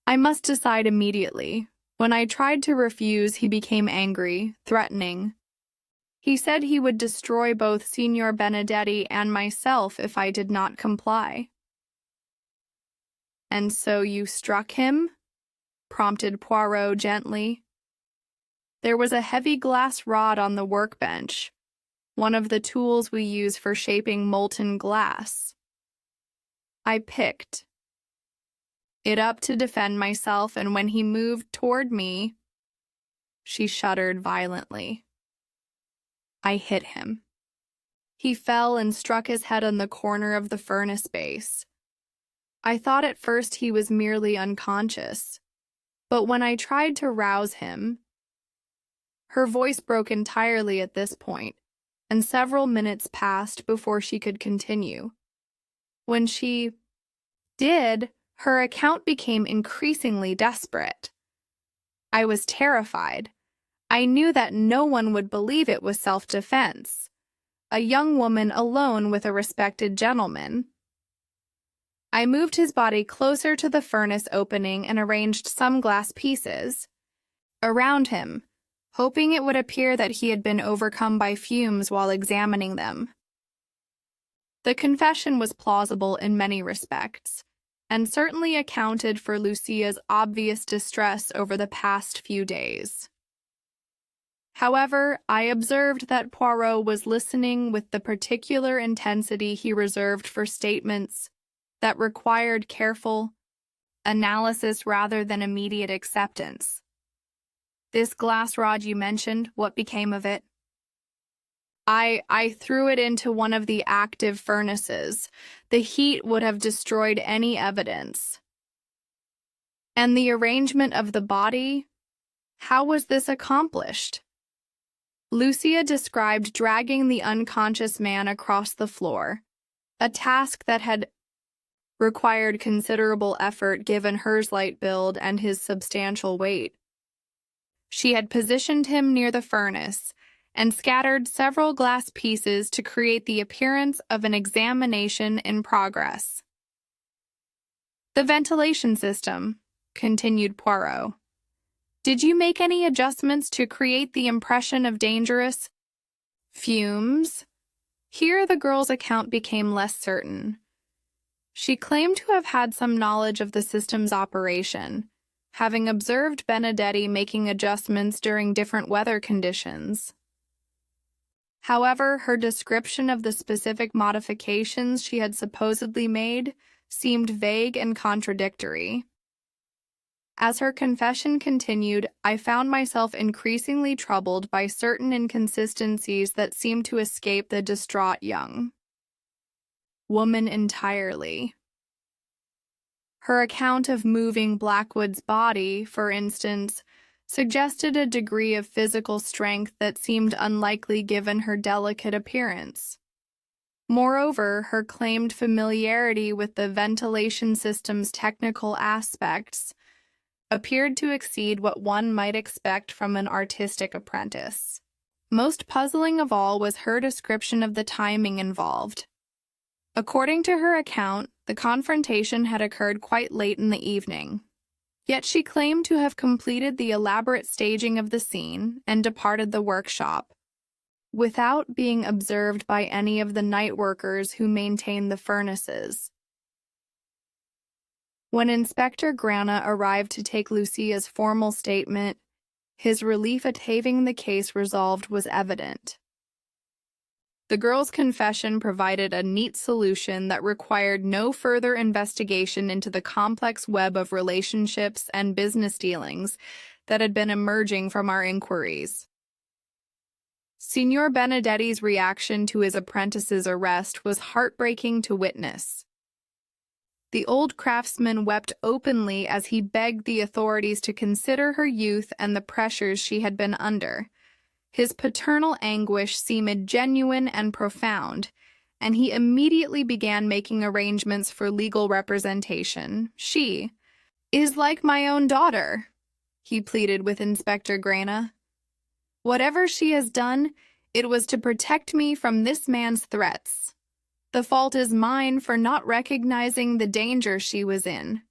I must decide immediately. When I tried to refuse, he became angry, threatening. He said he would destroy both Signor Benedetti and myself if I did not comply. And so you struck him? Prompted Poirot gently. There was a heavy glass rod on the workbench, one of the tools we use for shaping molten glass. I picked it up to defend myself, and when he moved toward me, she shuddered violently. I hit him. He fell and struck his head on the corner of the furnace base. I thought at first he was merely unconscious, but when I tried to rouse him, her voice broke entirely at this point, and several minutes passed before she could continue. When she did, her account became increasingly desperate. I was terrified. I knew that no one would believe it was self-defense. A young woman alone with a respected gentleman. I moved his body closer to the furnace opening and arranged some glass pieces around him, hoping it would appear that he had been overcome by fumes while examining them. The confession was plausible in many respects, and certainly accounted for Lucia's obvious distress over the past few days. However, I observed that Poirot was listening with the particular intensity he reserved for statements that required careful analysis rather than immediate acceptance. This glass rod you mentioned, what became of it? I threw it into one of the active furnaces. The heat would have destroyed any evidence. And the arrangement of the body? How was this accomplished? Lucia described dragging the unconscious man across the floor, a task that had required considerable effort given her slight build and his substantial weight. She had positioned him near the furnace and scattered several glass pieces to create the appearance of an examination in progress. The ventilation system, continued Poirot. Did you make any adjustments to create the impression of dangerous fumes? Here the girl's account became less certain. She claimed to have had some knowledge of the system's operation, having observed Benedetti making adjustments during different weather conditions. However, her description of the specific modifications she had supposedly made seemed vague and contradictory. As her confession continued, I found myself increasingly troubled by certain inconsistencies that seemed to escape the distraught young woman entirely. Her account of moving Blackwood's body, for instance, suggested a degree of physical strength that seemed unlikely given her delicate appearance. Moreover, her claimed familiarity with the ventilation system's technical aspects appeared to exceed what one might expect from an artistic apprentice. Most puzzling of all was her description of the timing involved. According to her account, the confrontation had occurred quite late in the evening. Yet she claimed to have completed the elaborate staging of the scene and departed the workshop, without being observed by any of the night workers who maintained the furnaces. When Inspector Grana arrived to take Lucia's formal statement, his relief at having the case resolved was evident. The girl's confession provided a neat solution that required no further investigation into the complex web of relationships and business dealings that had been emerging from our inquiries. Signor Benedetti's reaction to his apprentice's arrest was heartbreaking to witness. The old craftsman wept openly as he begged the authorities to consider her youth and the pressures she had been under. His paternal anguish seemed genuine and profound, and he immediately began making arrangements for legal representation. She is like my own daughter, he pleaded with Inspector Grana. Whatever she has done, it was to protect me from this man's threats. The fault is mine for not recognizing the danger she was in.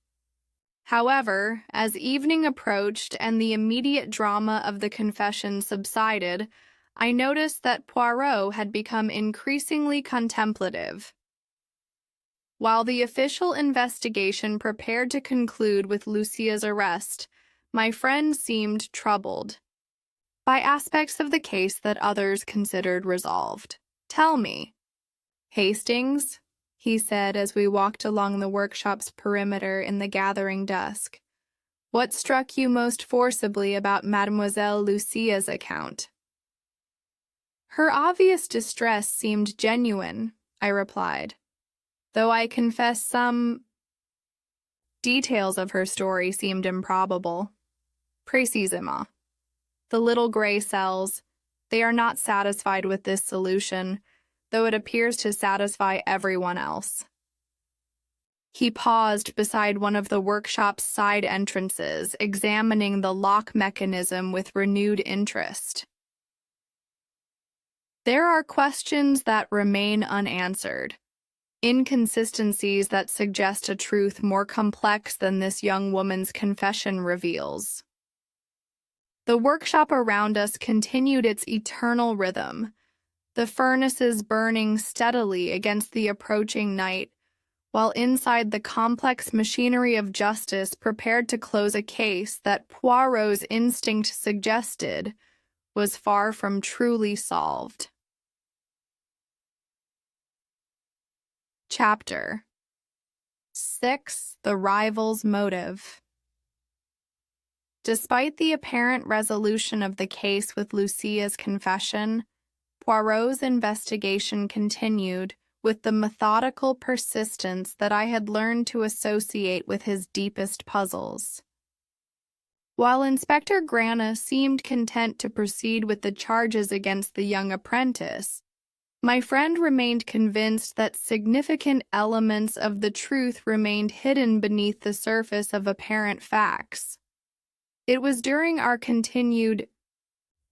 However, as evening approached and the immediate drama of the confession subsided, I noticed that Poirot had become increasingly contemplative. While the official investigation prepared to conclude with Lucia's arrest, my friend seemed troubled by aspects of the case that others considered resolved. Tell me, Hastings, he said as we walked along the workshop's perimeter in the gathering dusk, what struck you most forcibly about Mademoiselle Lucia's account? Her obvious distress seemed genuine, I replied, though I confess some details of her story seemed improbable. Précisément. The little gray cells, they are not satisfied with this solution, though it appears to satisfy everyone else. He paused beside one of the workshop's side entrances, examining the lock mechanism with renewed interest. There are questions that remain unanswered, inconsistencies that suggest a truth more complex than this young woman's confession reveals. The workshop around us continued its eternal rhythm, the furnaces burning steadily against the approaching night, while inside the complex machinery of justice prepared to close a case that Poirot's instinct suggested was far from truly solved. Chapter 6. The Rival's Motive. Despite the apparent resolution of the case with Lucia's confession, Poirot's investigation continued with the methodical persistence that I had learned to associate with his deepest puzzles. While Inspector Grana seemed content to proceed with the charges against the young apprentice, my friend remained convinced that significant elements of the truth remained hidden beneath the surface of apparent facts. It was during our continued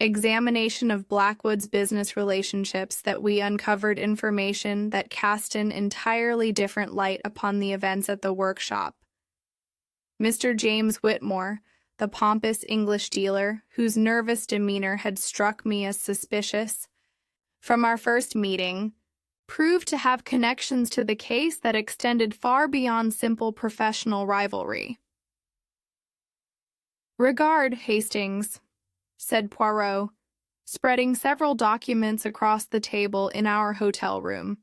examination of Blackwood's business relationships that we uncovered information that cast an entirely different light upon the events at the workshop. Mr. James Whitmore, the pompous English dealer, whose nervous demeanor had struck me as suspicious from our first meeting, proved to have connections to the case that extended far beyond simple professional rivalry. "Regard, Hastings," said Poirot, spreading several documents across the table in our hotel room.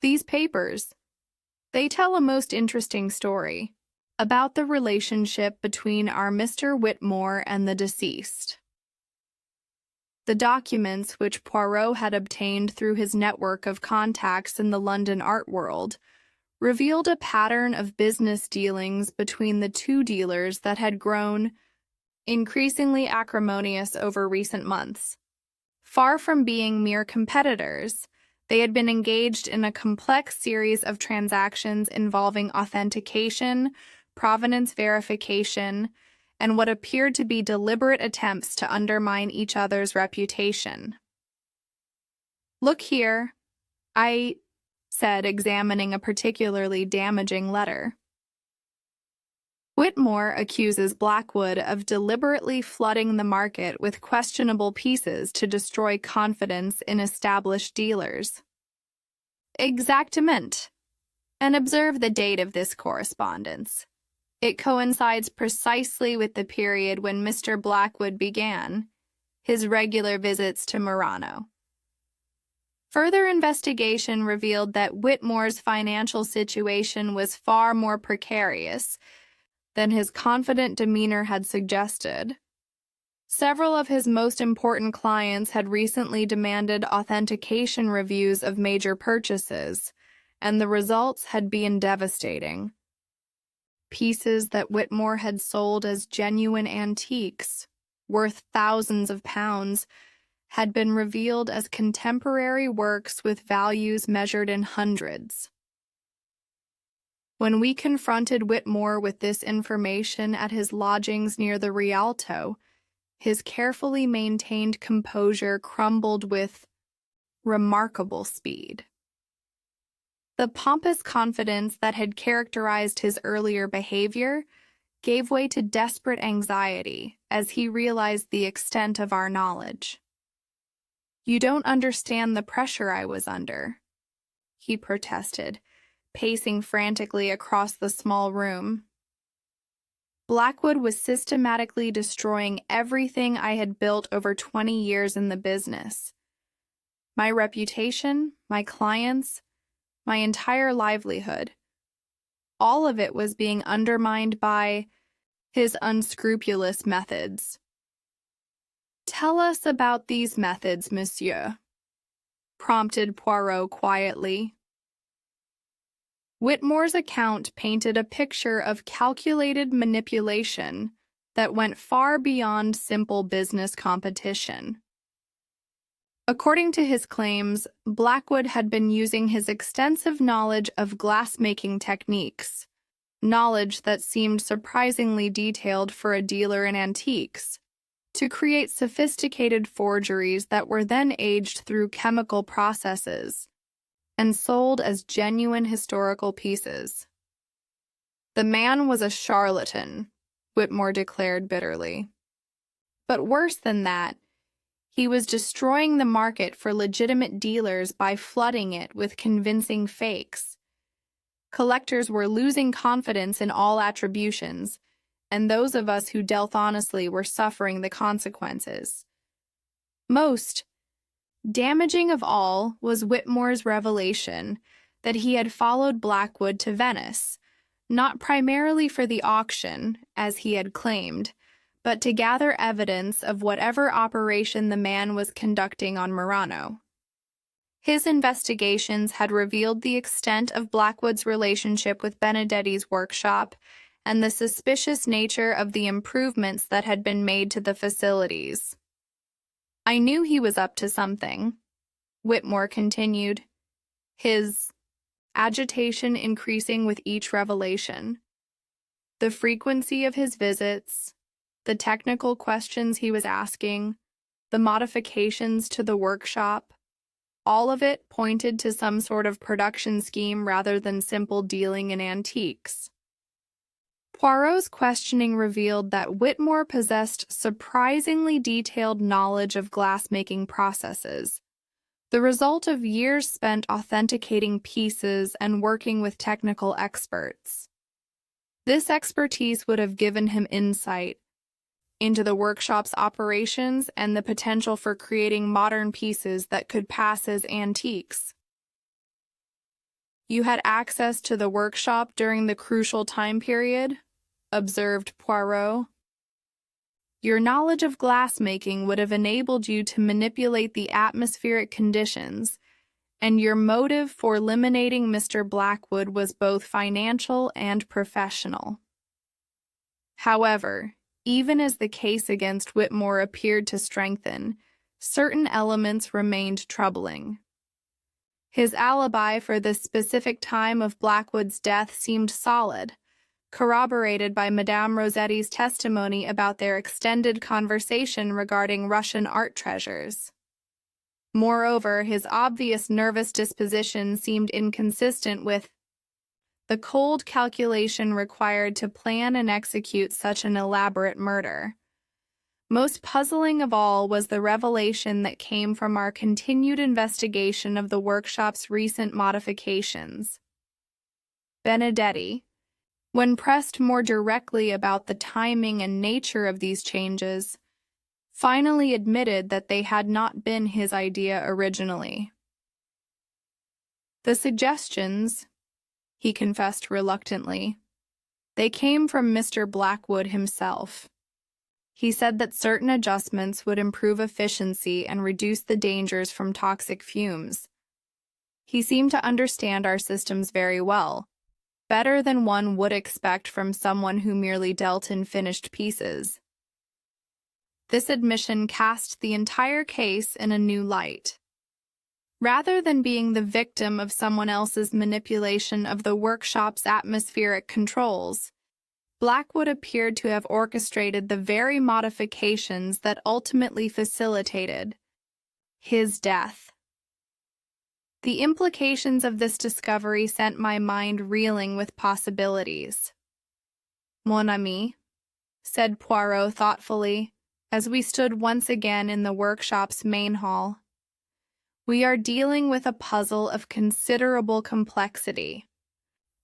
"These papers, they tell a most interesting story about the relationship between our Mr. Whitmore and the deceased." The documents, which Poirot had obtained through his network of contacts in the London art world, revealed a pattern of business dealings between the two dealers that had grown increasingly acrimonious over recent months. Far from being mere competitors, they had been engaged in a complex series of transactions involving authentication, provenance verification, and what appeared to be deliberate attempts to undermine each other's reputation. "Look here," I said, examining a particularly damaging letter. "Whitmore accuses Blackwood of deliberately flooding the market with questionable pieces to destroy confidence in established dealers." "Exactement. And observe the date of this correspondence. It coincides precisely with the period when Mr. Blackwood began his regular visits to Murano." Further investigation revealed that Whitmore's financial situation was far more precarious than his confident demeanor had suggested. Several of his most important clients had recently demanded authentication reviews of major purchases, and the results had been devastating. Pieces that Whitmore had sold as genuine antiques, worth thousands of pounds, had been revealed as contemporary works with values measured in hundreds. When we confronted Whitmore with this information at his lodgings near the Rialto, his carefully maintained composure crumbled with remarkable speed. The pompous confidence that had characterized his earlier behavior gave way to desperate anxiety as he realized the extent of our knowledge. "You don't understand the pressure I was under," he protested, pacing frantically across the small room. Blackwood was systematically destroying everything I had built over 20 years in the business. My reputation, my clients, my entire livelihood. All of it was being undermined by his unscrupulous methods. "Tell us about these methods, monsieur," prompted Poirot quietly. Whitmore's account painted a picture of calculated manipulation that went far beyond simple business competition. According to his claims, Blackwood had been using his extensive knowledge of glass-making techniques, knowledge that seemed surprisingly detailed for a dealer in antiques, to create sophisticated forgeries that were then aged through chemical processes and sold as genuine historical pieces. "The man was a charlatan," Whitmore declared bitterly. "But worse than that, he was destroying the market for legitimate dealers by flooding it with convincing fakes. Collectors were losing confidence in all attributions, and those of us who dealt honestly were suffering the consequences. Most damaging of all was Whitmore's revelation that he had followed Blackwood to Venice, not primarily for the auction, as he had claimed, but to gather evidence of whatever operation the man was conducting on Murano. His investigations had revealed the extent of Blackwood's relationship with Benedetti's workshop and the suspicious nature of the improvements that had been made to the facilities. "I knew he was up to something," Whitmore continued, his agitation increasing with each revelation. The frequency of his visits, the technical questions he was asking, the modifications to the workshop, all of it pointed to some sort of production scheme rather than simple dealing in antiques. Poirot's questioning revealed that Whitmore possessed surprisingly detailed knowledge of glass-making processes, the result of years spent authenticating pieces and working with technical experts. This expertise would have given him insight into the workshop's operations and the potential for creating modern pieces that could pass as antiques. "You had access to the workshop during the crucial time period," observed Poirot. "Your knowledge of glass-making would have enabled you to manipulate the atmospheric conditions, and your motive for eliminating Mr. Blackwood was both financial and professional." However, even as the case against Whitmore appeared to strengthen, certain elements remained troubling. His alibi for the specific time of Blackwood's death seemed solid, corroborated by Madame Rossetti's testimony about their extended conversation regarding Russian art treasures. Moreover, his obvious nervous disposition seemed inconsistent with the cold calculation required to plan and execute such an elaborate murder. Most puzzling of all was the revelation that came from our continued investigation of the workshop's recent modifications. Benedetti, when pressed more directly about the timing and nature of these changes, finally admitted that they had not been his idea originally. "The suggestions," he confessed reluctantly, "they came from Mr. Blackwood himself. He said that certain adjustments would improve efficiency and reduce the dangers from toxic fumes. He seemed to understand our systems very well, better than one would expect from someone who merely dealt in finished pieces." This admission cast the entire case in a new light. Rather than being the victim of someone else's manipulation of the workshop's atmospheric controls, Blackwood appeared to have orchestrated the very modifications that ultimately facilitated his death. The implications of this discovery sent my mind reeling with possibilities. "Mon ami," said Poirot thoughtfully, as we stood once again in the workshop's main hall. "We are dealing with a puzzle of considerable complexity.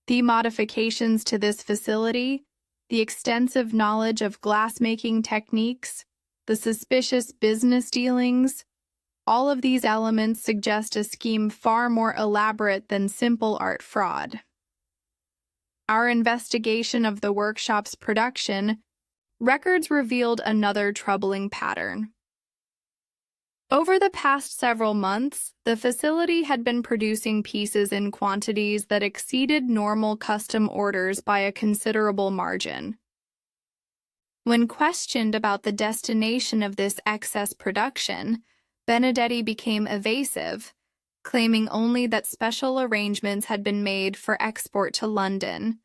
The modifications to this facility, the extensive knowledge of glass-making techniques, the suspicious business dealings, all of these elements suggest a scheme far more elaborate than simple art fraud. Our investigation of the workshop's production records revealed another troubling pattern. Over the past several months, the facility had been producing pieces in quantities that exceeded normal custom orders by a considerable margin. When questioned about the destination of this excess production, Benedetti became evasive, claiming only that special arrangements had been made for export to London.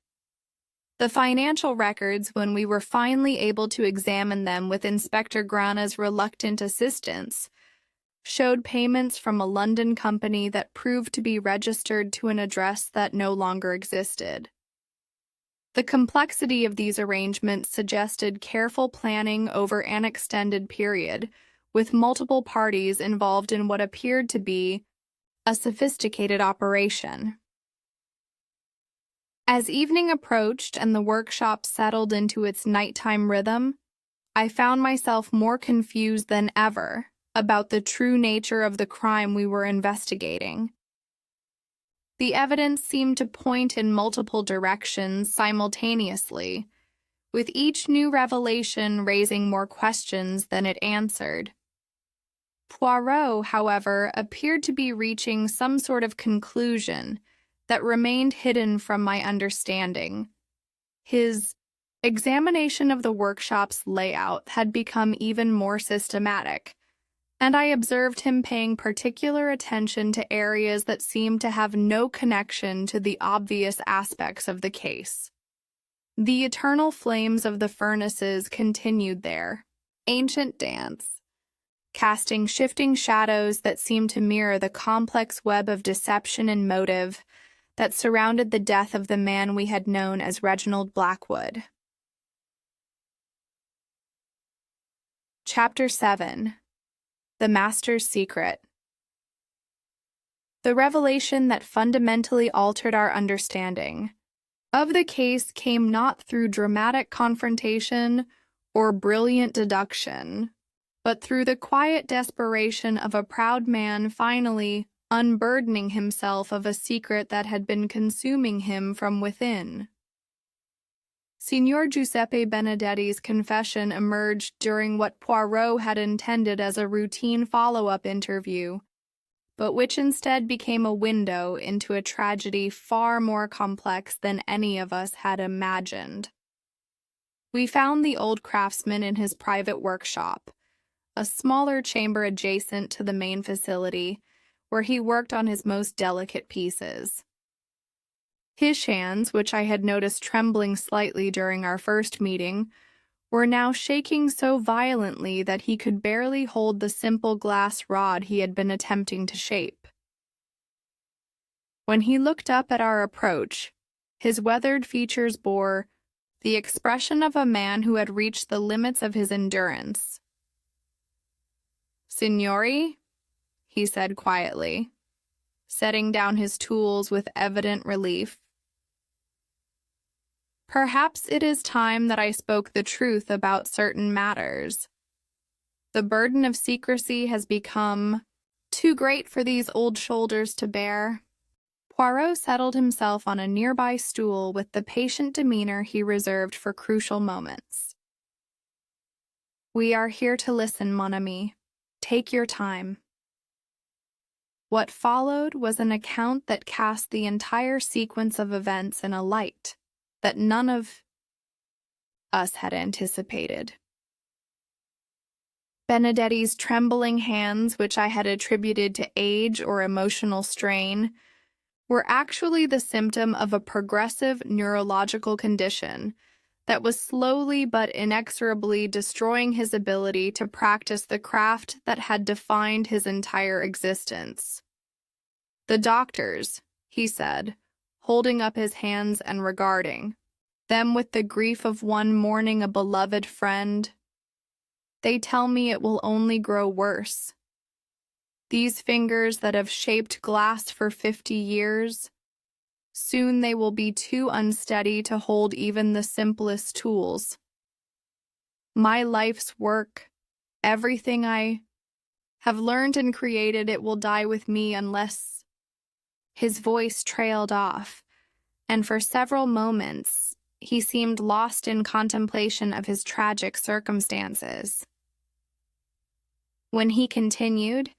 The financial records, when we were finally able to examine them with Inspector Grana's reluctant assistance, showed payments from a London company that proved to be registered to an address that no longer existed. The complexity of these arrangements suggested careful planning over an extended period, with multiple parties involved in what appeared to be a sophisticated operation. As evening approached and the workshop settled into its nighttime rhythm, I found myself more confused than ever about the true nature of the crime we were investigating. The evidence seemed to point in multiple directions simultaneously, with each new revelation raising more questions than it answered. Poirot, however, appeared to be reaching some sort of conclusion that remained hidden from my understanding. His examination of the workshop's layout had become even more systematic, and I observed him paying particular attention to areas that seemed to have no connection to the obvious aspects of the case. The eternal flames of the furnaces continued their ancient dance, casting shifting shadows that seemed to mirror the complex web of deception and motive that surrounded the death of the man we had known as Reginald Blackwood. Chapter 7. The Master's Secret. The revelation that fundamentally altered our understanding of the case came not through dramatic confrontation or brilliant deduction, but through the quiet desperation of a proud man finally unburdening himself of a secret that had been consuming him from within. Signor Giuseppe Benedetti's confession emerged during what Poirot had intended as a routine follow-up interview, but which instead became a window into a tragedy far more complex than any of us had imagined. We found the old craftsman in his private workshop, a smaller chamber adjacent to the main facility, where he worked on his most delicate pieces. His hands, which I had noticed trembling slightly during our first meeting, were now shaking so violently that he could barely hold the simple glass rod he had been attempting to shape. When he looked up at our approach, his weathered features bore the expression of a man who had reached the limits of his endurance. "Signori," he said quietly, setting down his tools with evident relief, "perhaps it is time that I spoke the truth about certain matters. The burden of secrecy has become too great for these old shoulders to bear." Poirot settled himself on a nearby stool with the patient demeanor he reserved for crucial moments. "We are here to listen, mon ami. Take your time." What followed was an account that cast the entire sequence of events in a light that none of us had anticipated. Benedetti's trembling hands, which I had attributed to age or emotional strain, were actually the symptom of a progressive neurological condition that was slowly but inexorably destroying his ability to practice the craft that had defined his entire existence. "The doctors," he said, holding up his hands and regarding them with the grief of one mourning a beloved friend, "they tell me it will only grow worse. These fingers that have shaped glass for 50 years, soon they will be too unsteady to hold even the simplest tools. My life's work, everything I have learned and created, it will die with me unless—" His voice trailed off, and for several moments he seemed lost in contemplation of his tragic circumstances. When he continued,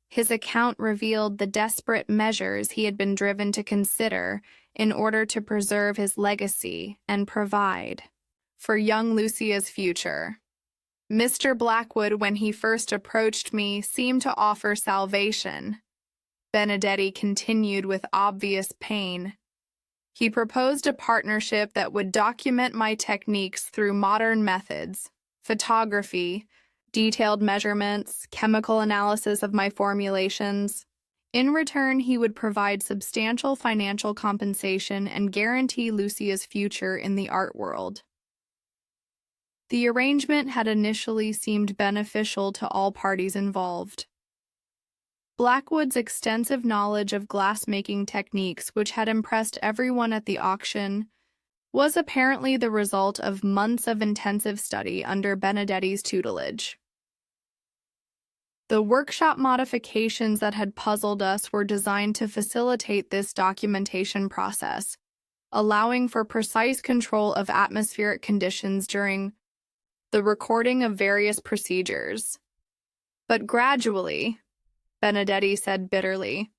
his account revealed the desperate measures he had been driven to consider in order to preserve his legacy and provide for young Lucia's future. "Mr. Blackwood, when he first approached me, seemed to offer salvation," Benedetti continued with obvious pain. "He proposed a partnership that would document my techniques through modern methods, photography, detailed measurements, chemical analysis of my formulations. In return, he would provide substantial financial compensation and guarantee Lucia's future in the art world." The arrangement had initially seemed beneficial to all parties involved. Blackwood's extensive knowledge of glass-making techniques, which had impressed everyone at the auction, was apparently the result of months of intensive study under Benedetti's tutelage. The workshop modifications that had puzzled us were designed to facilitate this documentation process, allowing for precise control of atmospheric conditions during the recording of various procedures. "But gradually," Benedetti said bitterly,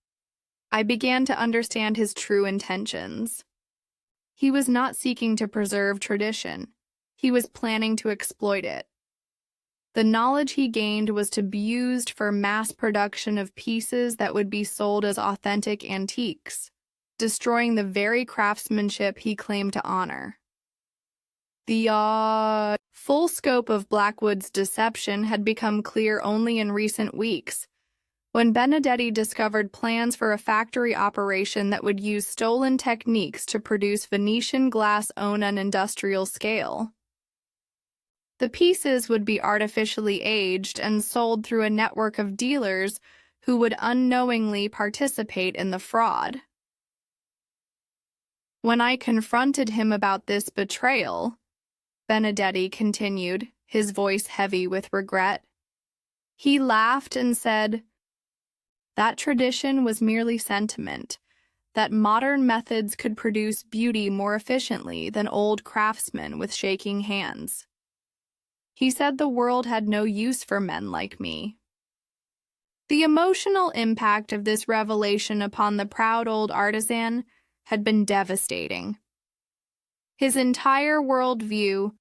"I began to understand his true intentions. He was not seeking to preserve tradition. He was planning to exploit it. The knowledge he gained was to be used for mass production of pieces that would be sold as authentic antiques, destroying the very craftsmanship he claimed to honor." The full scope of Blackwood's deception had become clear only in recent weeks, when Benedetti discovered plans for a factory operation that would use stolen techniques to produce Venetian glass on an industrial scale. The pieces would be artificially aged and sold through a network of dealers who would unknowingly participate in the fraud. "When I confronted him about this betrayal," Benedetti continued, his voice heavy with regret, "he laughed and said that tradition was merely sentiment, that modern methods could produce beauty more efficiently than old craftsmen with shaking hands. He said the world had no use for men like me." The emotional impact of this revelation upon the proud old artisan had been devastating. His entire worldview,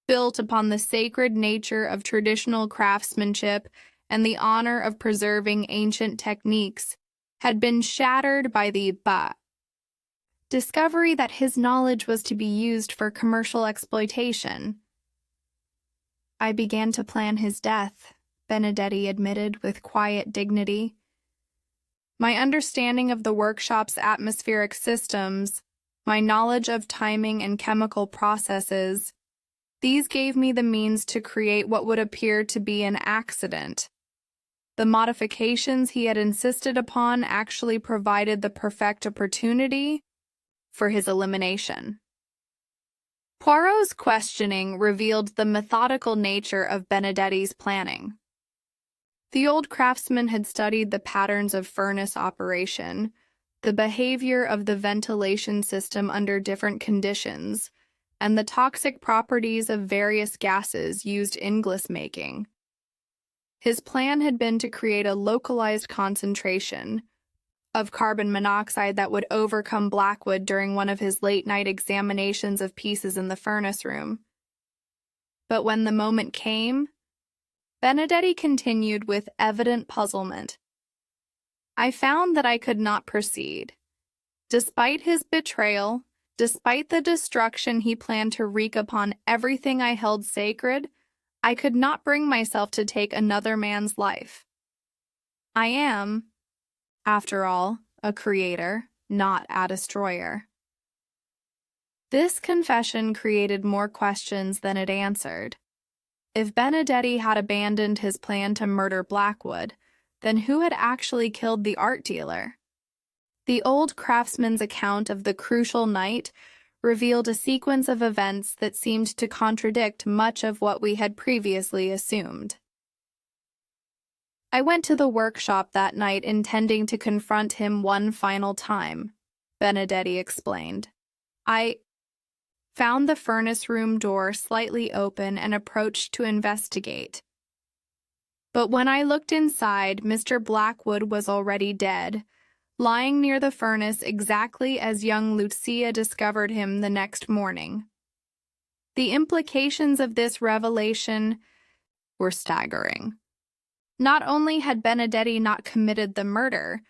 built upon the sacred nature of traditional craftsmanship and the honor of preserving ancient techniques, had been shattered by the discovery that his knowledge was to be used for commercial exploitation. "I began to plan his death," Benedetti admitted with quiet dignity. "My understanding of the workshop's atmospheric systems, my knowledge of timing and chemical processes, these gave me the means to create what would appear to be an accident. The modifications he had insisted upon actually provided the perfect opportunity for his elimination." Poirot's questioning revealed the methodical nature of Benedetti's planning. The old craftsman had studied the patterns of furnace operation, the behavior of the ventilation system under different conditions, and the toxic properties of various gases used in glass making. His plan had been to create a localized concentration of carbon monoxide that would overcome Blackwood during one of his late-night examinations of pieces in the furnace room. But when the moment came, Benedetti continued with evident puzzlement. I found that I could not proceed. Despite his betrayal, despite the destruction he planned to wreak upon everything I held sacred, I could not bring myself to take another man's life. I am, after all, a creator, not a destroyer. This confession created more questions than it answered. If Benedetti had abandoned his plan to murder Blackwood, then who had actually killed the art dealer? The old craftsman's account of the crucial night revealed a sequence of events that seemed to contradict much of what we had previously assumed. I went to the workshop that night intending to confront him one final time, Benedetti explained. I found the furnace room door slightly open and approached to investigate. But when I looked inside, Mr. Blackwood was already dead, lying near the furnace exactly as young Lucia discovered him the next morning. The implications of this revelation were staggering. Not only had Benedetti not committed the murder,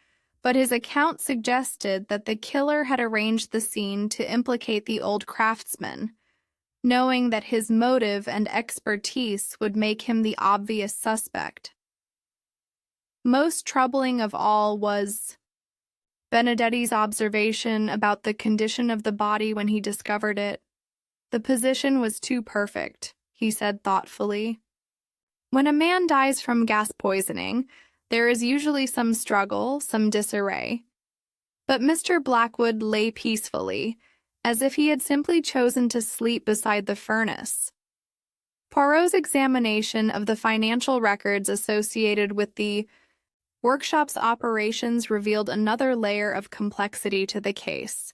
but his account suggested that the killer had arranged the scene to implicate the old craftsman, knowing that his motive and expertise would make him the obvious suspect. Most troubling of all was Benedetti's observation about the condition of the body when he discovered it. The position was too perfect, he said thoughtfully. When a man dies from gas poisoning, there is usually some struggle, some disarray. But Mr. Blackwood lay peacefully, as if he had simply chosen to sleep beside the furnace. Poirot's examination of the financial records associated with the workshop's operations revealed another layer of complexity to the case.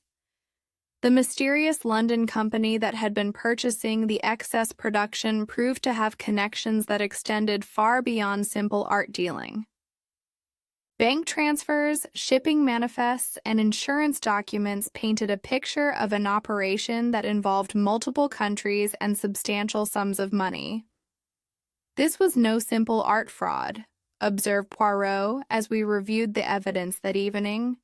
The mysterious London company that had been purchasing the excess production proved to have connections that extended far beyond simple art dealing. Bank transfers, shipping manifests, and insurance documents painted a picture of an operation that involved multiple countries and substantial sums of money. This was no simple art fraud, observed Poirot as we reviewed the evidence that evening.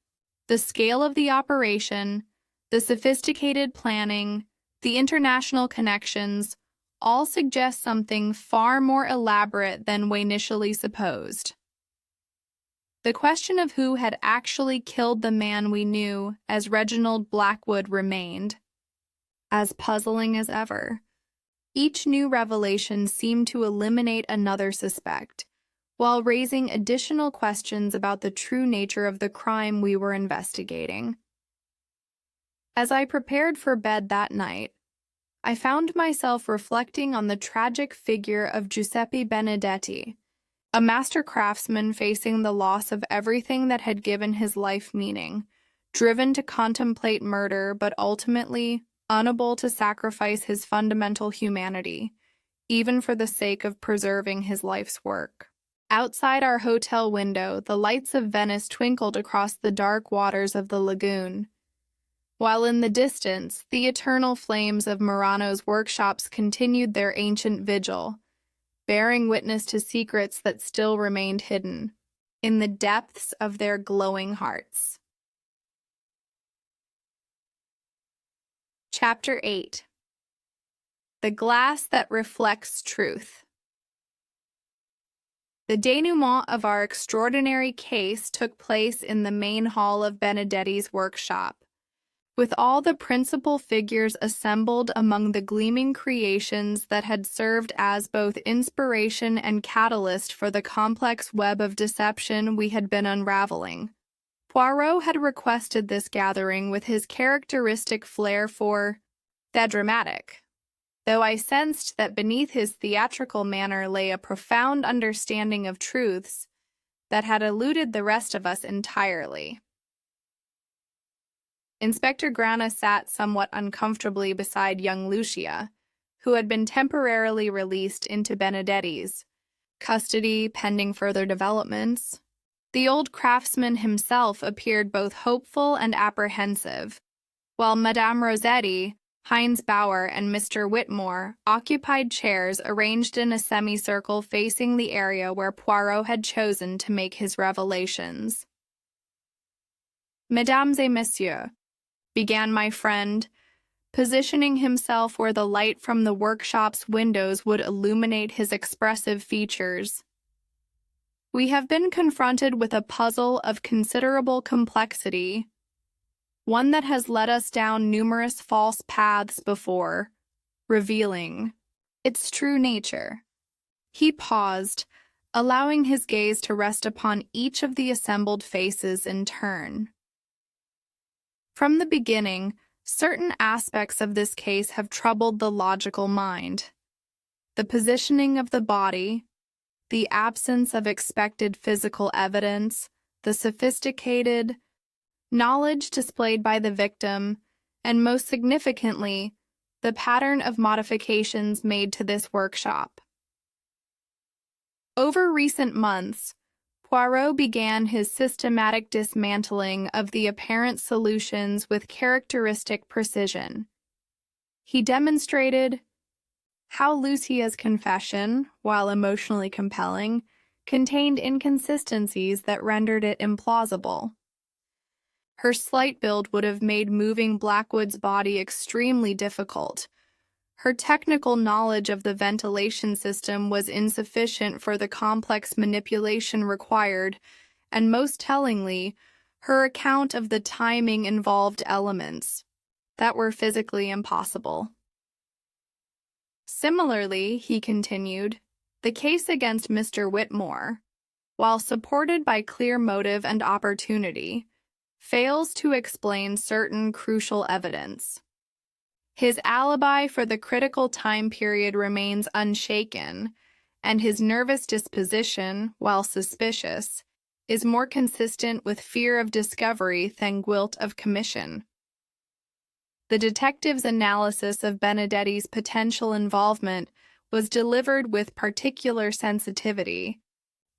The scale of the operation, the sophisticated planning, the international connections, all suggest something far more elaborate than we initially supposed. The question of who had actually killed the man we knew as Reginald Blackwood remained as puzzling as ever. Each new revelation seemed to eliminate another suspect, while raising additional questions about the true nature of the crime we were investigating. As I prepared for bed that night, I found myself reflecting on the tragic figure of Giuseppe Benedetti, a master craftsman facing the loss of everything that had given his life meaning, driven to contemplate murder but ultimately unable to sacrifice his fundamental humanity, even for the sake of preserving his life's work. Outside our hotel window, the lights of Venice twinkled across the dark waters of the lagoon, while in the distance, the eternal flames of Murano's workshops continued their ancient vigil, bearing witness to secrets that still remained hidden in the depths of their glowing hearts. Chapter 8. The Glass That Reflects Truth. The denouement of our extraordinary case took place in the main hall of Benedetti's workshop, with all the principal figures assembled among the gleaming creations that had served as both inspiration and catalyst for the complex web of deception we had been unraveling. Poirot had requested this gathering with his characteristic flair for the dramatic, though I sensed that beneath his theatrical manner lay a profound understanding of truths that had eluded the rest of us entirely. Inspector Grana sat somewhat uncomfortably beside young Lucia, who had been temporarily released into Benedetti's custody pending further developments. The old craftsman himself appeared both hopeful and apprehensive, while Madame Rossetti, Heinz Bauer and Mr. Whitmore occupied chairs arranged in a semicircle facing the area where Poirot had chosen to make his revelations. "Mesdames et messieurs," began my friend, positioning himself where the light from the workshop's windows would illuminate his expressive features. "We have been confronted with a puzzle of considerable complexity, one that has led us down numerous false paths before, revealing its true nature." He paused, allowing his gaze to rest upon each of the assembled faces in turn. "From the beginning, certain aspects of this case have troubled the logical mind. The positioning of the body, the absence of expected physical evidence, the sophisticated knowledge displayed by the victim, and most significantly, the pattern of modifications made to this workshop. Over recent months, Poirot began his systematic dismantling of the apparent solutions with characteristic precision. He demonstrated how Lucia's confession, while emotionally compelling, contained inconsistencies that rendered it implausible. Her slight build would have made moving Blackwood's body extremely difficult. Her technical knowledge of the ventilation system was insufficient for the complex manipulation required, and most tellingly, her account of the timing involved elements that were physically impossible. Similarly, he continued, the case against Mr. Whitmore, while supported by clear motive and opportunity, fails to explain certain crucial evidence. His alibi for the critical time period remains unshaken, and his nervous disposition, while suspicious, is more consistent with fear of discovery than guilt of commission. The detective's analysis of Benedetti's potential involvement was delivered with particular sensitivity,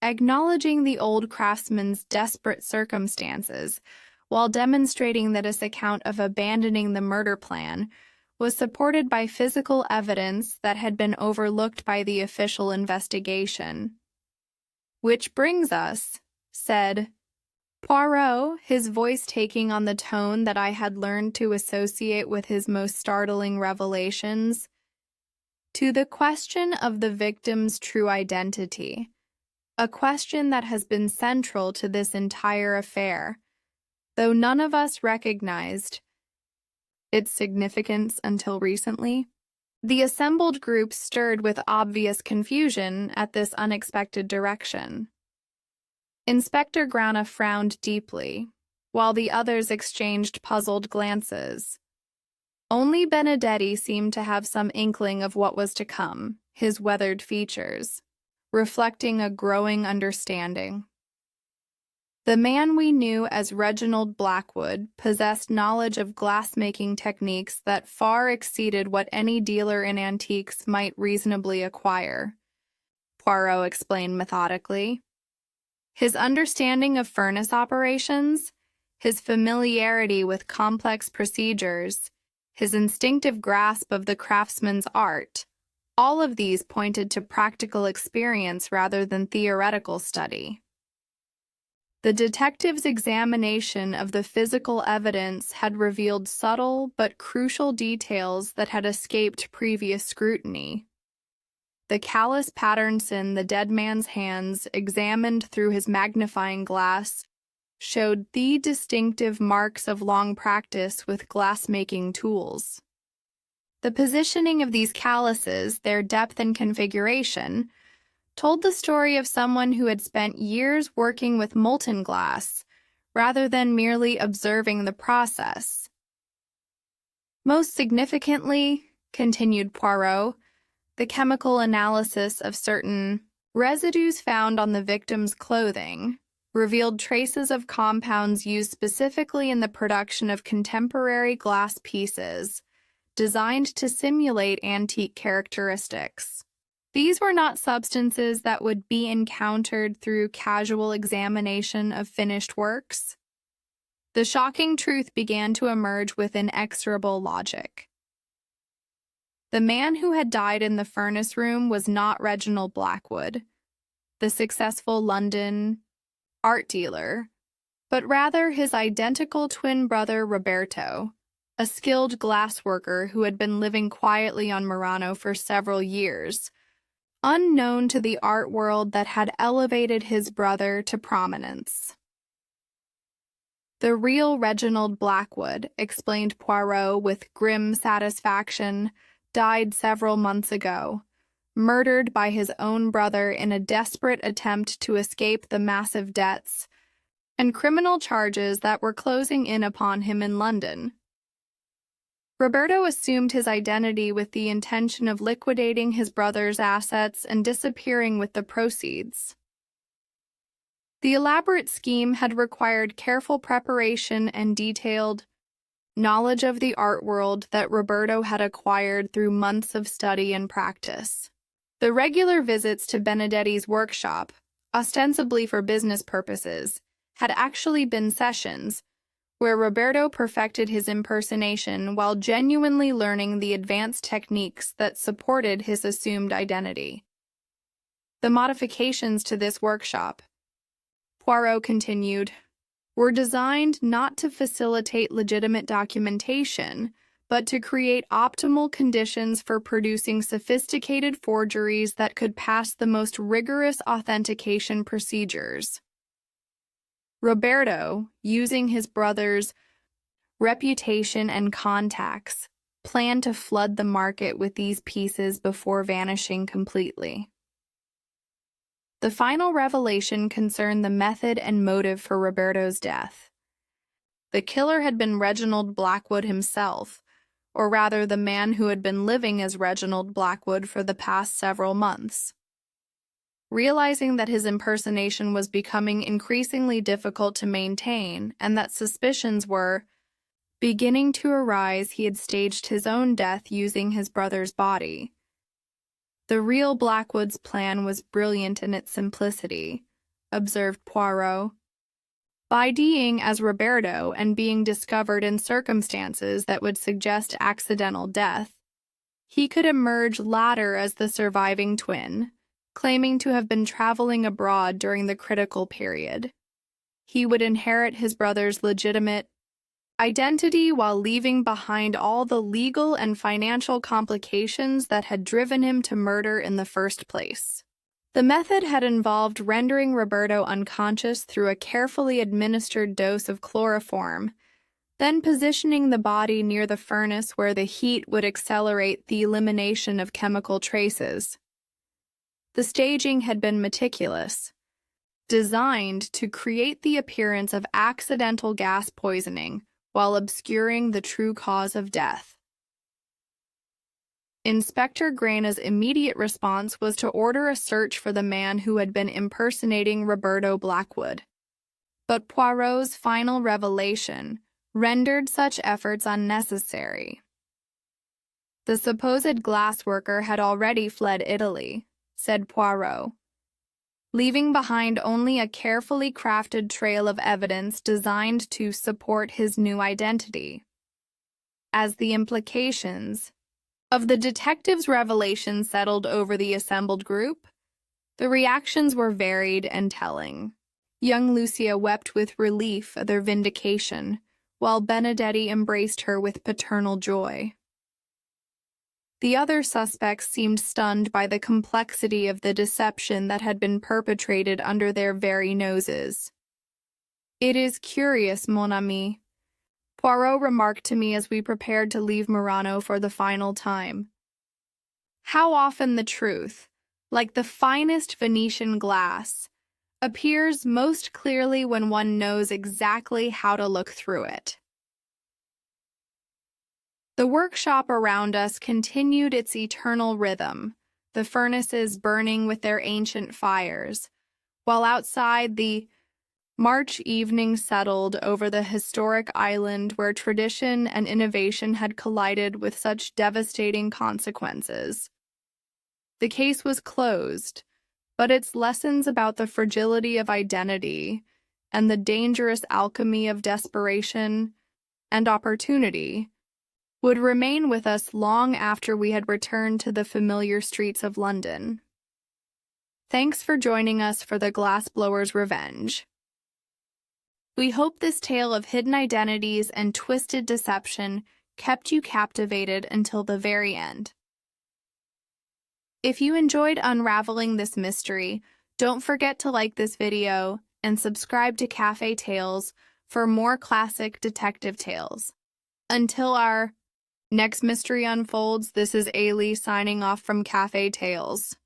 acknowledging the old craftsman's desperate circumstances, while demonstrating that his account of abandoning the murder plan was supported by physical evidence that had been overlooked by the official investigation. "Which brings us," said Poirot, his voice taking on the tone that I had learned to associate with his most startling revelations, "to the question of the victim's true identity, a question that has been central to this entire affair, though none of us recognized its significance until recently." The assembled group stirred with obvious confusion at this unexpected direction. Inspector Grana frowned deeply, while the others exchanged puzzled glances. Only Benedetti seemed to have some inkling of what was to come, his weathered features reflecting a growing understanding. The man we knew as Reginald Blackwood possessed knowledge of glass-making techniques that far exceeded what any dealer in antiques might reasonably acquire, Poirot explained methodically. His understanding of furnace operations, his familiarity with complex procedures, his instinctive grasp of the craftsman's art, all of these pointed to practical experience rather than theoretical study. The detective's examination of the physical evidence had revealed subtle but crucial details that had escaped previous scrutiny. The callous patterns in the dead man's hands, examined through his magnifying glass, showed the distinctive marks of long practice with glass-making tools. The positioning of these calluses, their depth and configuration, told the story of someone who had spent years working with molten glass, rather than merely observing the process. Most significantly, continued Poirot, the chemical analysis of certain residues found on the victim's clothing revealed traces of compounds used specifically in the production of contemporary glass pieces, designed to simulate antique characteristics. These were not substances that would be encountered through casual examination of finished works. The shocking truth began to emerge with inexorable logic. The man who had died in the furnace room was not Reginald Blackwood, the successful London art dealer, but rather his identical twin brother Roberto, a skilled glassworker who had been living quietly on Murano for several years, unknown to the art world that had elevated his brother to prominence. The real Reginald Blackwood, explained Poirot with grim satisfaction, died several months ago, murdered by his own brother in a desperate attempt to escape the massive debts and criminal charges that were closing in upon him in London. Roberto assumed his identity with the intention of liquidating his brother's assets and disappearing with the proceeds. The elaborate scheme had required careful preparation and detailed knowledge of the art world that Roberto had acquired through months of study and practice. The regular visits to Benedetti's workshop, ostensibly for business purposes, had actually been sessions where Roberto perfected his impersonation while genuinely learning the advanced techniques that supported his assumed identity. The modifications to this workshop, Poirot continued, were designed not to facilitate legitimate documentation, but to create optimal conditions for producing sophisticated forgeries that could pass the most rigorous authentication procedures. Roberto, using his brother's reputation and contacts, planned to flood the market with these pieces before vanishing completely. The final revelation concerned the method and motive for Roberto's death. The killer had been Reginald Blackwood himself, or rather the man who had been living as Reginald Blackwood for the past several months. Realizing that his impersonation was becoming increasingly difficult to maintain and that suspicions were beginning to arise, he had staged his own death using his brother's body. The real Blackwood's plan was brilliant in its simplicity, observed Poirot. By dying as Roberto and being discovered in circumstances that would suggest accidental death, he could emerge later as the surviving twin, claiming to have been traveling abroad during the critical period. He would inherit his brother's legitimate identity while leaving behind all the legal and financial complications that had driven him to murder in the first place. The method had involved rendering Roberto unconscious through a carefully administered dose of chloroform, then positioning the body near the furnace where the heat would accelerate the elimination of chemical traces. The staging had been meticulous, designed to create the appearance of accidental gas poisoning while obscuring the true cause of death. Inspector Grana's immediate response was to order a search for the man who had been impersonating Roberto Blackwood. But Poirot's final revelation rendered such efforts unnecessary. The supposed glassworker had already fled Italy, said Poirot, leaving behind only a carefully crafted trail of evidence designed to support his new identity. As the implications of the detective's revelation settled over the assembled group, the reactions were varied and telling. Young Lucia wept with relief at their vindication, while Benedetti embraced her with paternal joy. The other suspects seemed stunned by the complexity of the deception that had been perpetrated under their very noses. "It is curious, mon ami," Poirot remarked to me as we prepared to leave Murano for the final time. "How often the truth, like the finest Venetian glass, appears most clearly when one knows exactly how to look through it." The workshop around us continued its eternal rhythm, the furnaces burning with their ancient fires, while outside the March evening settled over the historic island where tradition and innovation had collided with such devastating consequences. The case was closed, but its lessons about the fragility of identity and the dangerous alchemy of desperation and opportunity would remain with us long after we had returned to the familiar streets of London. Thanks for joining us for the Glassblower's Revenge. We hope this tale of hidden identities and twisted deception kept you captivated until the very end. If you enjoyed unraveling this mystery, don't forget to like this video and subscribe to Cafe Tales for more classic detective tales. Until our next mystery unfolds, this is Alie signing off from Cafe Tales.